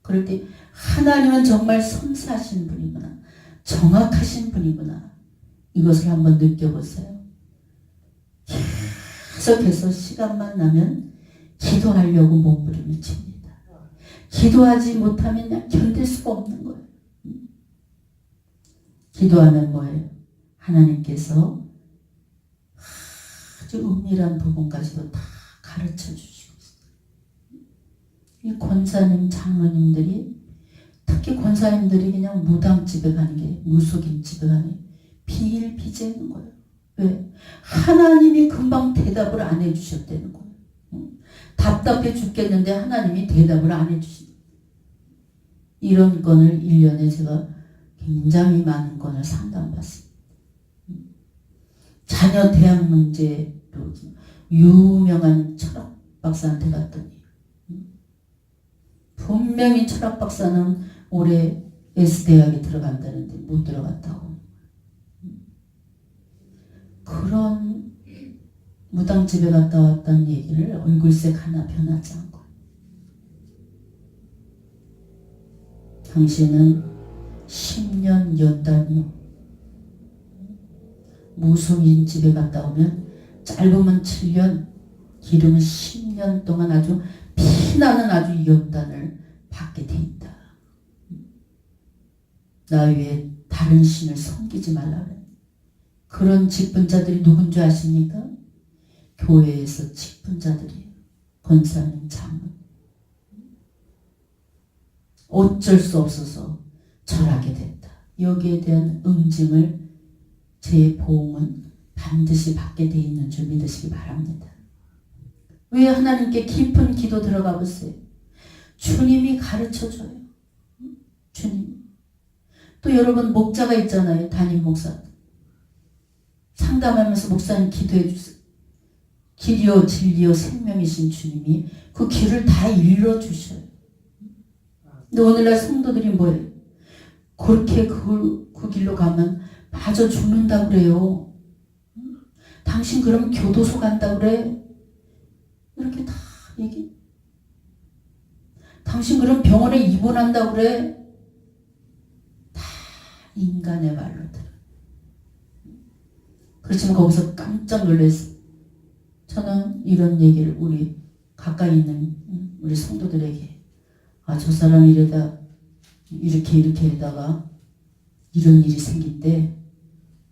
그럴 때 하나님은 정말 섬세하신 분이구나. 정확하신 분이구나. 이것을 한번 느껴보세요. 계속해서 시간만 나면 기도하려고 몸부림을 칩니다. 기도하지 못하면 그냥 견딜 수가 없는 거예요. 기도하면 뭐예요? 하나님께서 아주 은밀한 부분까지도 다 가르쳐 주시고 있어요. 이 권사님, 장로님들이, 특히 권사님들이 그냥 무당집에 가는 게, 무속인집에 가는 게 비일비재인 거예요. 왜? 하나님이 금방 대답을 안 해주셨다는 거예요. 답답해 죽겠는데 하나님이 대답을 안 해주신다. 이런 건을 1년에 제가 굉장히 많은 건을 상담받습니다. 자녀 대학 문제로 유명한 철학 박사한테 갔더니 분명히 철학 박사는 올해 S대학에 들어간다는데 못 들어갔다고. 그런 무당집에 갔다 왔다는 얘기를 얼굴색 하나 변하지 않고, 당신은 10년 연단이요. 무속인 집에 갔다 오면 짧으면 7년, 길으면 10년 동안 아주 피나는 아주 연단을 받게 돼 있다. 나 외에 다른 신을 섬기지 말라 그래. 그런 직분자들이 누군 줄 아십니까? 교회에서 직분자들이에요. 권사님, 장로. 어쩔 수 없어서 절하게 됐다. 여기에 대한 응징을 제 보험은 반드시 받게 돼 있는 줄 믿으시기 바랍니다. 왜 하나님께 깊은 기도 들어가 보세요. 주님이 가르쳐줘요. 주님. 또 여러분 목자가 있잖아요. 담임 목사. 상담하면서 목사님 기도해 주세요. 길이요 진리요 생명이신 주님이 그 길을 다 일러주셔요. 근데 오늘날 성도들이 뭐예요? 그렇게 그 길로 가면 빠져 죽는다고 그래요. 당신 그럼 교도소 간다고 그래? 이렇게 다 얘기. 당신 그럼 병원에 입원한다고 그래? 다 인간의 말로 들어. 그렇지만 거기서 깜짝 놀랐어요. 저는 이런 얘기를 우리 가까이 있는 우리 성도들에게, 아, 저 사람 이러다 이렇게 하다가 이런 일이 생길 때,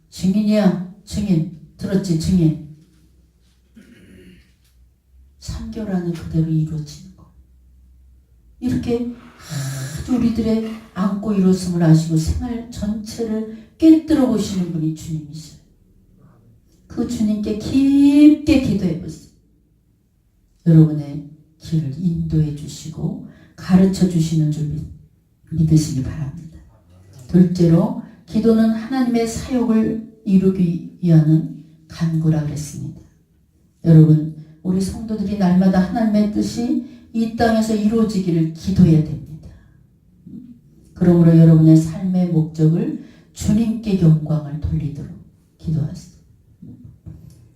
증인이야, 증인. 들었지, 증인. 3개월 안에 그대로 이루어지는 거. 이렇게 아주 우리들의 안고 일었음을 아시고 생활 전체를 꿰뚫어 보시는 분이 주님이셔요. 그 주님께 깊게 기도해 보세요. 여러분의 길을 인도해 주시고 가르쳐 주시는 줄 믿으시기 바랍니다. 둘째로, 기도는 하나님의 사역을 이루기 위한 간구라 그랬습니다. 여러분, 우리 성도들이 날마다 하나님의 뜻이 이 땅에서 이루어지기를 기도해야 됩니다. 그러므로 여러분의 삶의 목적을 주님께 영광을 돌리도록 기도하세요.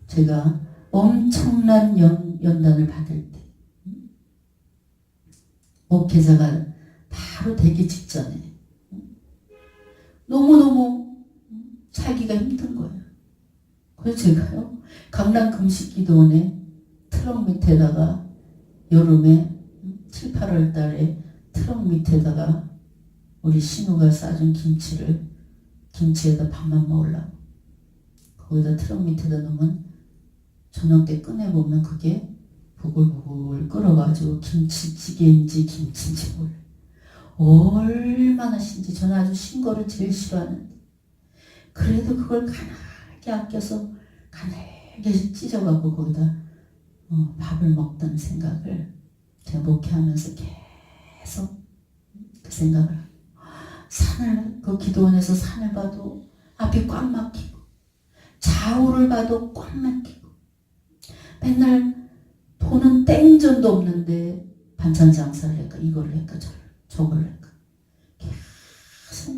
제가 엄청난 연단을 받을 때, 목회자가 바로 되기 직전에 너무너무 살기가 힘든 거예요. 그래서 제가요, 강남 금식기도원에 트럭 밑에다가 여름에 7, 8월 달에 트럭 밑에다가 우리 신우가 싸준 김치에다 밥만 먹으려고 거기다 트럭 밑에다 넣으면 저녁 때 꺼내보면 그게 부글부글 끓어가지고 김치찌개인지 김치인지 몰라요. 얼마나 신지. 저는 아주 신 거를 제일 싫어하는데 그래도 그걸 가난하게 아껴서 가늘게 찢어가고 거기다 밥을 먹던 생각을 제가 목회하면서 계속 그 생각을 하고, 산을, 그 기도원에서 산을 봐도 앞이 꽉 막히고 좌우를 봐도 꽉 막히고 맨날 돈은 땡전도 없는데 반찬 장사를 할까 이거를 할까 저걸 할까 계속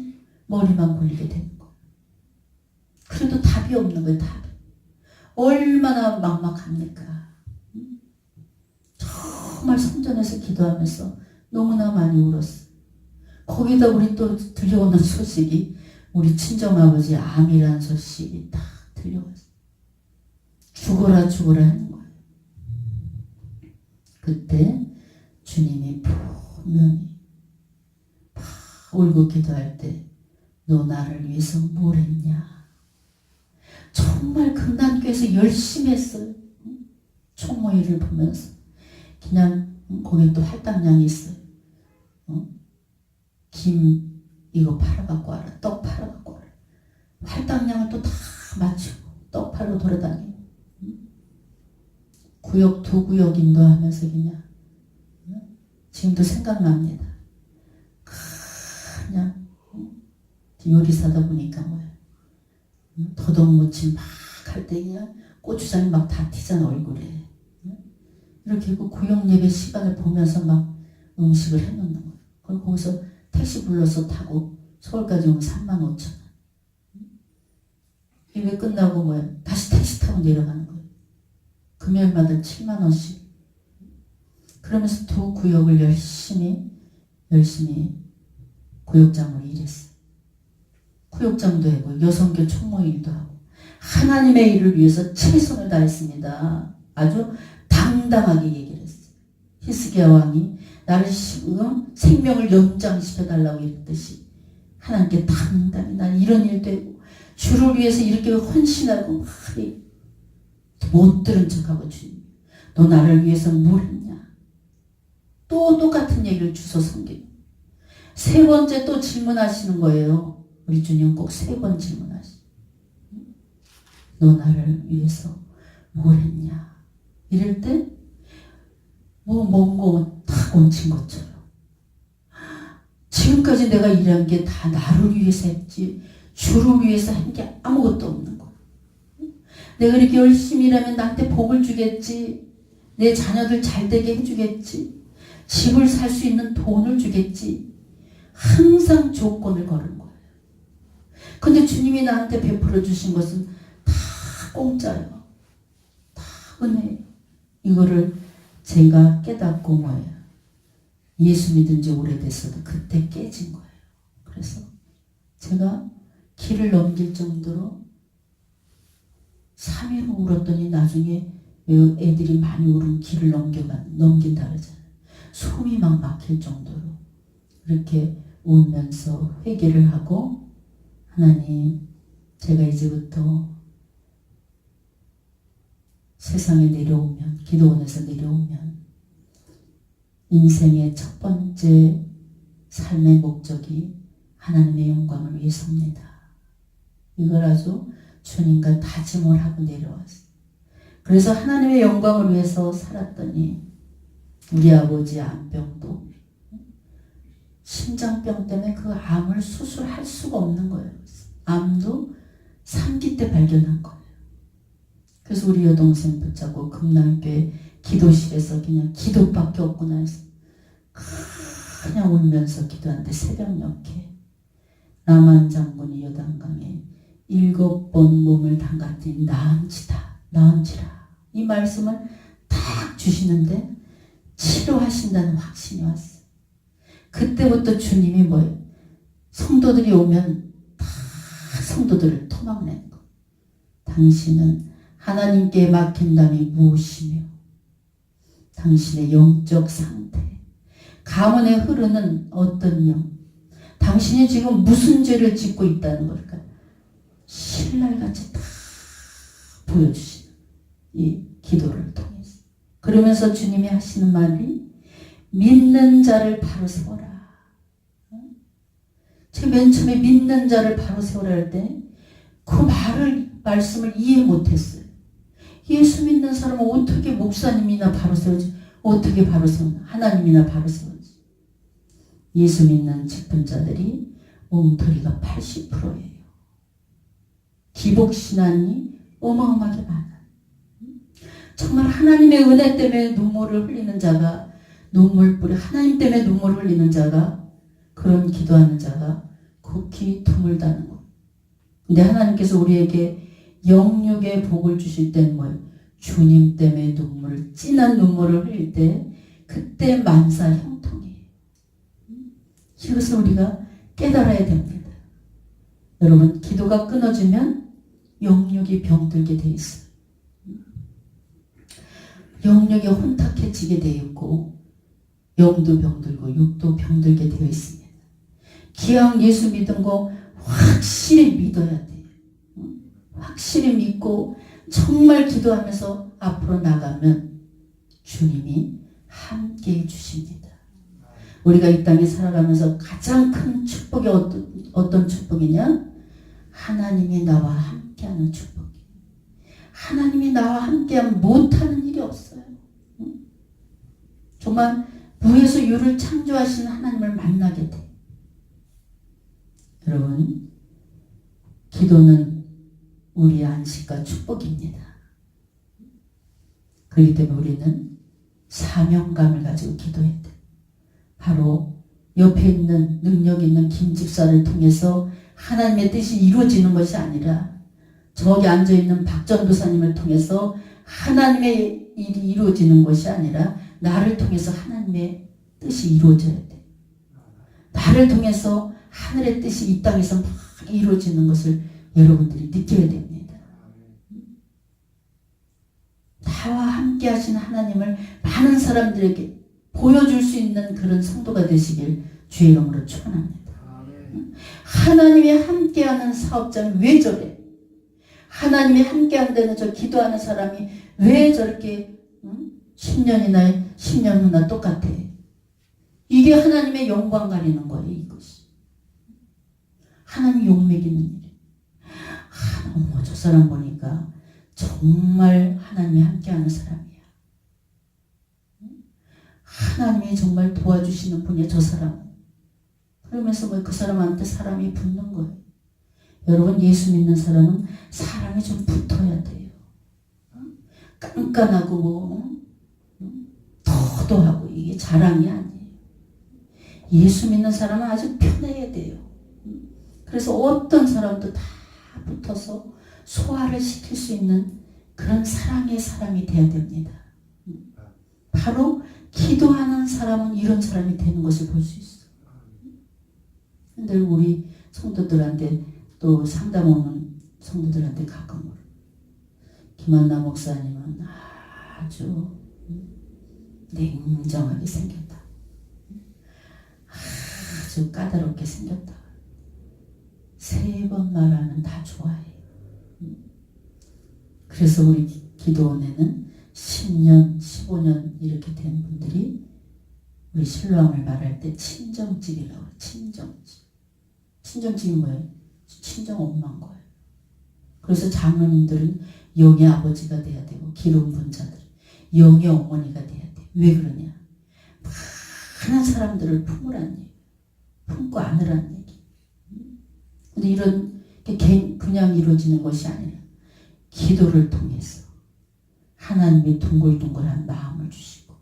머리만 굴리게 되는 거예요. 그래도 답이 없는 거예요. 답이. 얼마나 막막합니까? 정말 성전에서 기도하면서 너무나 많이 울었어요. 거기다 우리 또 들려오는 소식이 우리 친정아버지 암이라는 소식이 다 들려왔어요. 죽어라 죽어라 하는 거예요. 그때 주님이 분명히 막 울고 기도할 때 너 나를 위해서 뭘 했냐. 정말 금단교에서 열심히 했어요. 총무일을 보면서 그냥 거기 또 할당량이 있어요. 김 이거 팔아갖고 와라. 떡 팔아갖고 와라. 할당량을 또 다 맞추고 떡 팔러 돌아다니고 구역 두 구역 인도하면서 그냥 지금도 생각납니다. 그냥 요리사다 보니까 뭐야 더덕무침 막 할 때 그냥 고추장이 막 다 튀잖아 얼굴에. 이렇게 그 구역 예배 시간을 보면서 막 음식을 해놓는 거예요. 그럼 거기서 택시 불러서 타고 서울까지 오면 35,000원. 예배 끝나고 뭐야 다시 택시 타고 내려가는 거예요. 금요일마다 70,000원씩. 그러면서 두 구역을 열심히 구역장으로 일했어요. 구역장도 하고 여성교 총무 일도 하고 하나님의 일을 위해서 최선을 다했습니다. 아주 당당하게 얘기를 했어요. 히스기야 왕이 나를 생명을 연장시켜달라고 이랬듯이 하나님께 당당히 난 이런 일도 하고 주를 위해서 이렇게 헌신하고 막 못 들은 척하고 주님 너 나를 위해서 뭘 했냐. 또 똑같은 얘기를 주소 섬기고 세 번째 또 질문하시는 거예요. 우리 주님 꼭 세 번 질문하시. 너 나를 위해서 뭘 했냐. 이럴 때 뭐 뭔가 탁 얹힌 것처럼 지금까지 내가 일한 게 다 나를 위해서 했지 주를 위해서 한 게 아무것도 없는 거야. 내가 이렇게 열심히 일하면 나한테 복을 주겠지. 내 자녀들 잘 되게 해주겠지. 집을 살 수 있는 돈을 주겠지. 항상 조건을 걸은 거예요. 근데 주님이 나한테 베풀어 주신 것은 다 공짜예요. 다 은혜예요. 이거를 제가 깨닫고 뭐예요. 예수 믿은 지 오래됐어도 그때 깨진 거예요. 그래서 제가 길을 넘길 정도로 3일 울었더니 나중에 애들이 많이 울은 길을 넘긴다 그러잖아요. 숨이 막 막힐 정도로 이렇게 울면서 회개를 하고 하나님 제가 이제부터 세상에 내려오면 기도원에서 내려오면 인생의 첫 번째 삶의 목적이 하나님의 영광을 위해서입니다. 이걸 아주 주님과 다짐을 하고 내려왔어요. 그래서 하나님의 영광을 위해서 살았더니 우리 아버지 암병도 심장병 때문에 그 암을 수술할 수가 없는 거예요. 암도 3기 때 발견한 거예요. 그래서 우리 여동생 붙잡고 금남교회 기도실에서 그냥 기도밖에 없구나 해서 그냥 울면서 기도하는데 새벽녘에 남한 장군이 여단강에 7번 몸을 담갔더니 나은지라 이 말씀을 딱 주시는데 치료하신다는 확신이 왔어요. 그때부터 주님이 뭐예요? 성도들이 오면 다 성도들을 토막내는 거. 당신은 하나님께 맡긴다니 무엇이며 당신의 영적 상태, 가문에 흐르는 어떤 영, 당신이 지금 무슨 죄를 짓고 있다는 걸까요? 신랄같이 다 보여주시는 이 기도를 통해서. 그러면서 주님이 하시는 말이 믿는 자를 바로 세워라. 제가 맨 처음에 믿는 자를 바로 세워라 할 때 그 말씀을 이해 못했어요. 예수 믿는 사람은 어떻게 목사님이나 바로 세우지? 어떻게 바로 세우나? 하나님이나 바로 세우지? 예수 믿는 직분자들이 엉터리가 80%예요. 기복신앙이 어마어마하게 많아요. 정말 하나님의 은혜 때문에 눈물을 흘리는 자가 하나님 때문에 눈물을 흘리는 자가 그런 기도하는 자가 극히 드물다는 거. 근데 하나님께서 우리에게 영육의 복을 주실 때는 뭐예요? 주님 때문에 진한 눈물을 흘릴 때 그때 만사 형통이에요. 이것을 우리가 깨달아야 됩니다. 여러분, 기도가 끊어지면 영역이 병들게 돼 있어요. 영역이 혼탁해지게 되어 있고 영도 병들고 육도 병들게 되어 있습니다. 기왕 예수 믿은 거 확실히 믿어야 돼요. 확실히 믿고 정말 기도하면서 앞으로 나가면 주님이 함께해 주십니다. 우리가 이 땅에 살아가면서 가장 큰 축복이 어떤 축복이냐? 하나님이 나와 함께하는 축복이에요. 하나님이 나와 함께하면 못하는 일이 없어요. 정말 무에서 유를 창조하신 하나님을 만나게 돼요. 여러분, 기도는 우리의 안식과 축복입니다. 그렇기 때문에 우리는 사명감을 가지고 기도해야 돼요. 바로 옆에 있는 능력 있는 김 집사를 통해서 하나님의 뜻이 이루어지는 것이 아니라 저기 앉아있는 박 전도사님을 통해서 하나님의 일이 이루어지는 것이 아니라 나를 통해서 하나님의 뜻이 이루어져야 돼. 나를 통해서 하늘의 뜻이 이 땅에서 막 이루어지는 것을 여러분들이 느껴야 됩니다. 나와 함께 하신 하나님을 많은 사람들에게 보여줄 수 있는 그런 성도가 되시길 주의 이름으로 축원합니다. 하나님이 함께하는 사업자는 왜 저래? 하나님이 함께한다는 저 기도하는 사람이 왜 저렇게 10년이나 10년 후나 똑같아? 이게 하나님의 영광 가리는 거예요. 이것이 하나님 욕먹이는 일이에요. 어머, 저 사람 보니까 정말 하나님이 함께하는 사람이야. 하나님이 정말 도와주시는 분이야, 저 사람. 그러면서 뭐 그 사람한테 사람이 붙는 거예요. 여러분, 예수 믿는 사람은 사람이 좀 붙어야 돼요. 깐깐하고 뭐 도도하고 이게 자랑이 아니에요. 예수 믿는 사람은 아주 편해야 돼요. 그래서 어떤 사람도 다 붙어서 소화를 시킬 수 있는 그런 사랑의 사람이 돼야 됩니다. 바로 기도하는 사람은 이런 사람이 되는 것을 볼 수 있어요. 근데 우리 성도들한테 또 상담 오는 성도들한테 가끔 물어요. 김한나 목사님은 아주 냉정하게 생겼다. 아주 까다롭게 생겼다. 3번 말하면 다 좋아해요. 그래서 우리 기도원에는 10년, 15년 이렇게 된 분들이 우리 신랑을 말할 때 친정집이라고 해요. 친정집. 친정집이 뭐예요? 친정 엄마인 거예요. 그래서 장로님들은 영의 아버지가 돼야 되고 기름 분 자들 영의 어머니가 돼야 돼. 왜 그러냐? 많은 사람들을 품으란 얘기, 품고 안으란 얘기. 근데 이런 게 그냥 이루어지는 것이 아니라 기도를 통해서 하나님이 둥글둥글한 마음을 주시고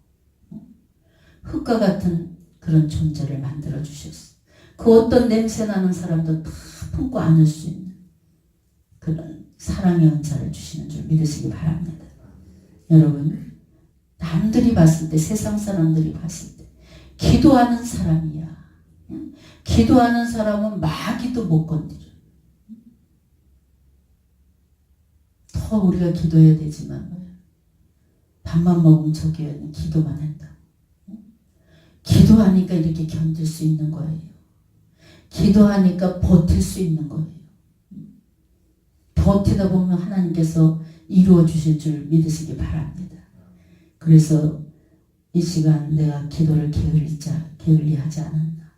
흙과 같은 그런 존재를 만들어 주셨어. 그 어떤 냄새 나는 사람도 다 품고 안을 수 있는 그런 사랑의 은사를 주시는 줄 믿으시기 바랍니다. 여러분, 남들이 봤을 때, 세상 사람들이 봤을 때 기도하는 사람이야. 기도하는 사람은 마귀도 못 건드려. 더 우리가 기도해야 되지만 밥만 먹으면 저 교회는 기도만 한다. 기도하니까 이렇게 견딜 수 있는 거예요. 기도하니까 버틸 수 있는 거예요. 버티다 보면 하나님께서 이루어 주실 줄 믿으시기 바랍니다. 그래서 이 시간 내가 기도를 게을리하지 않았나.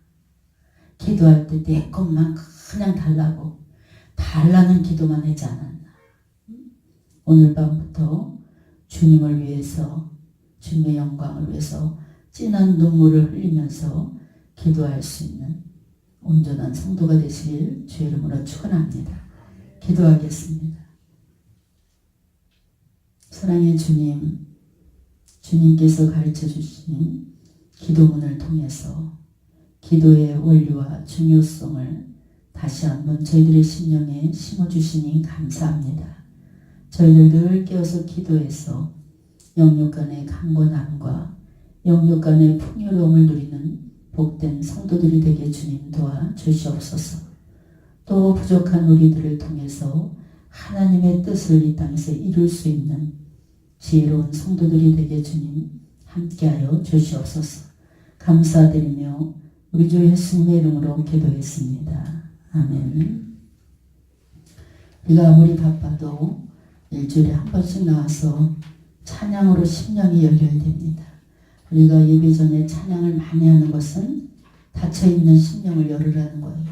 기도할 때 내 것만 그냥 달라는 기도만 하지 않았나. 오늘 밤부터 주님을 위해서, 주님의 영광을 위해서 진한 눈물을 흘리면서 기도할 수 있는 온전한 성도가 되시길 주의 이름으로 축원합니다. 기도하겠습니다. 사랑의 주님, 주님께서 가르쳐 주신 기도문을 통해서 기도의 원리와 중요성을 다시 한번 저희들의 심령에 심어주시니 감사합니다. 저희들 늘 깨어서 기도해서 영육 간의 강건함과 영육 간의 풍요로움을 누리는 복된 성도들이 되게 주님 도와 주시옵소서. 또 부족한 우리들을 통해서 하나님의 뜻을 이 땅에서 이룰 수 있는 지혜로운 성도들이 되게 주님 함께하여 주시옵소서. 감사드리며 우리 주 예수님의 이름으로 기도했습니다. 아멘. 우리가 아무리 바빠도 일주일에 한 번씩 나와서 찬양으로 심령이 연결됩니다. 우리가 예배 전에 찬양을 많이 하는 것은 닫혀있는 심령을 열으라는 거예요.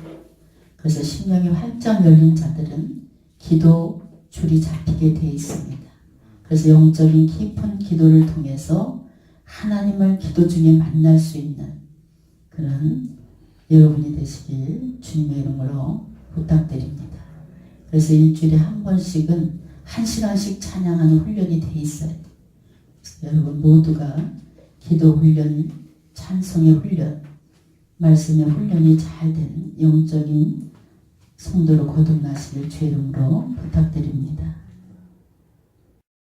그래서 심령이 활짝 열린 자들은 기도 줄이 잡히게 되어 있습니다. 그래서 영적인 깊은 기도를 통해서 하나님을 기도 중에 만날 수 있는 그런 여러분이 되시길 주님의 이름으로 부탁드립니다. 그래서 일주일에 한 번씩은 1시간씩 찬양하는 훈련이 돼 있어요. 여러분 모두가 기도 훈련, 찬송의 훈련, 말씀의 훈련이 잘 된 영적인 성도로 거듭나시길 주의 이름으로 부탁드립니다.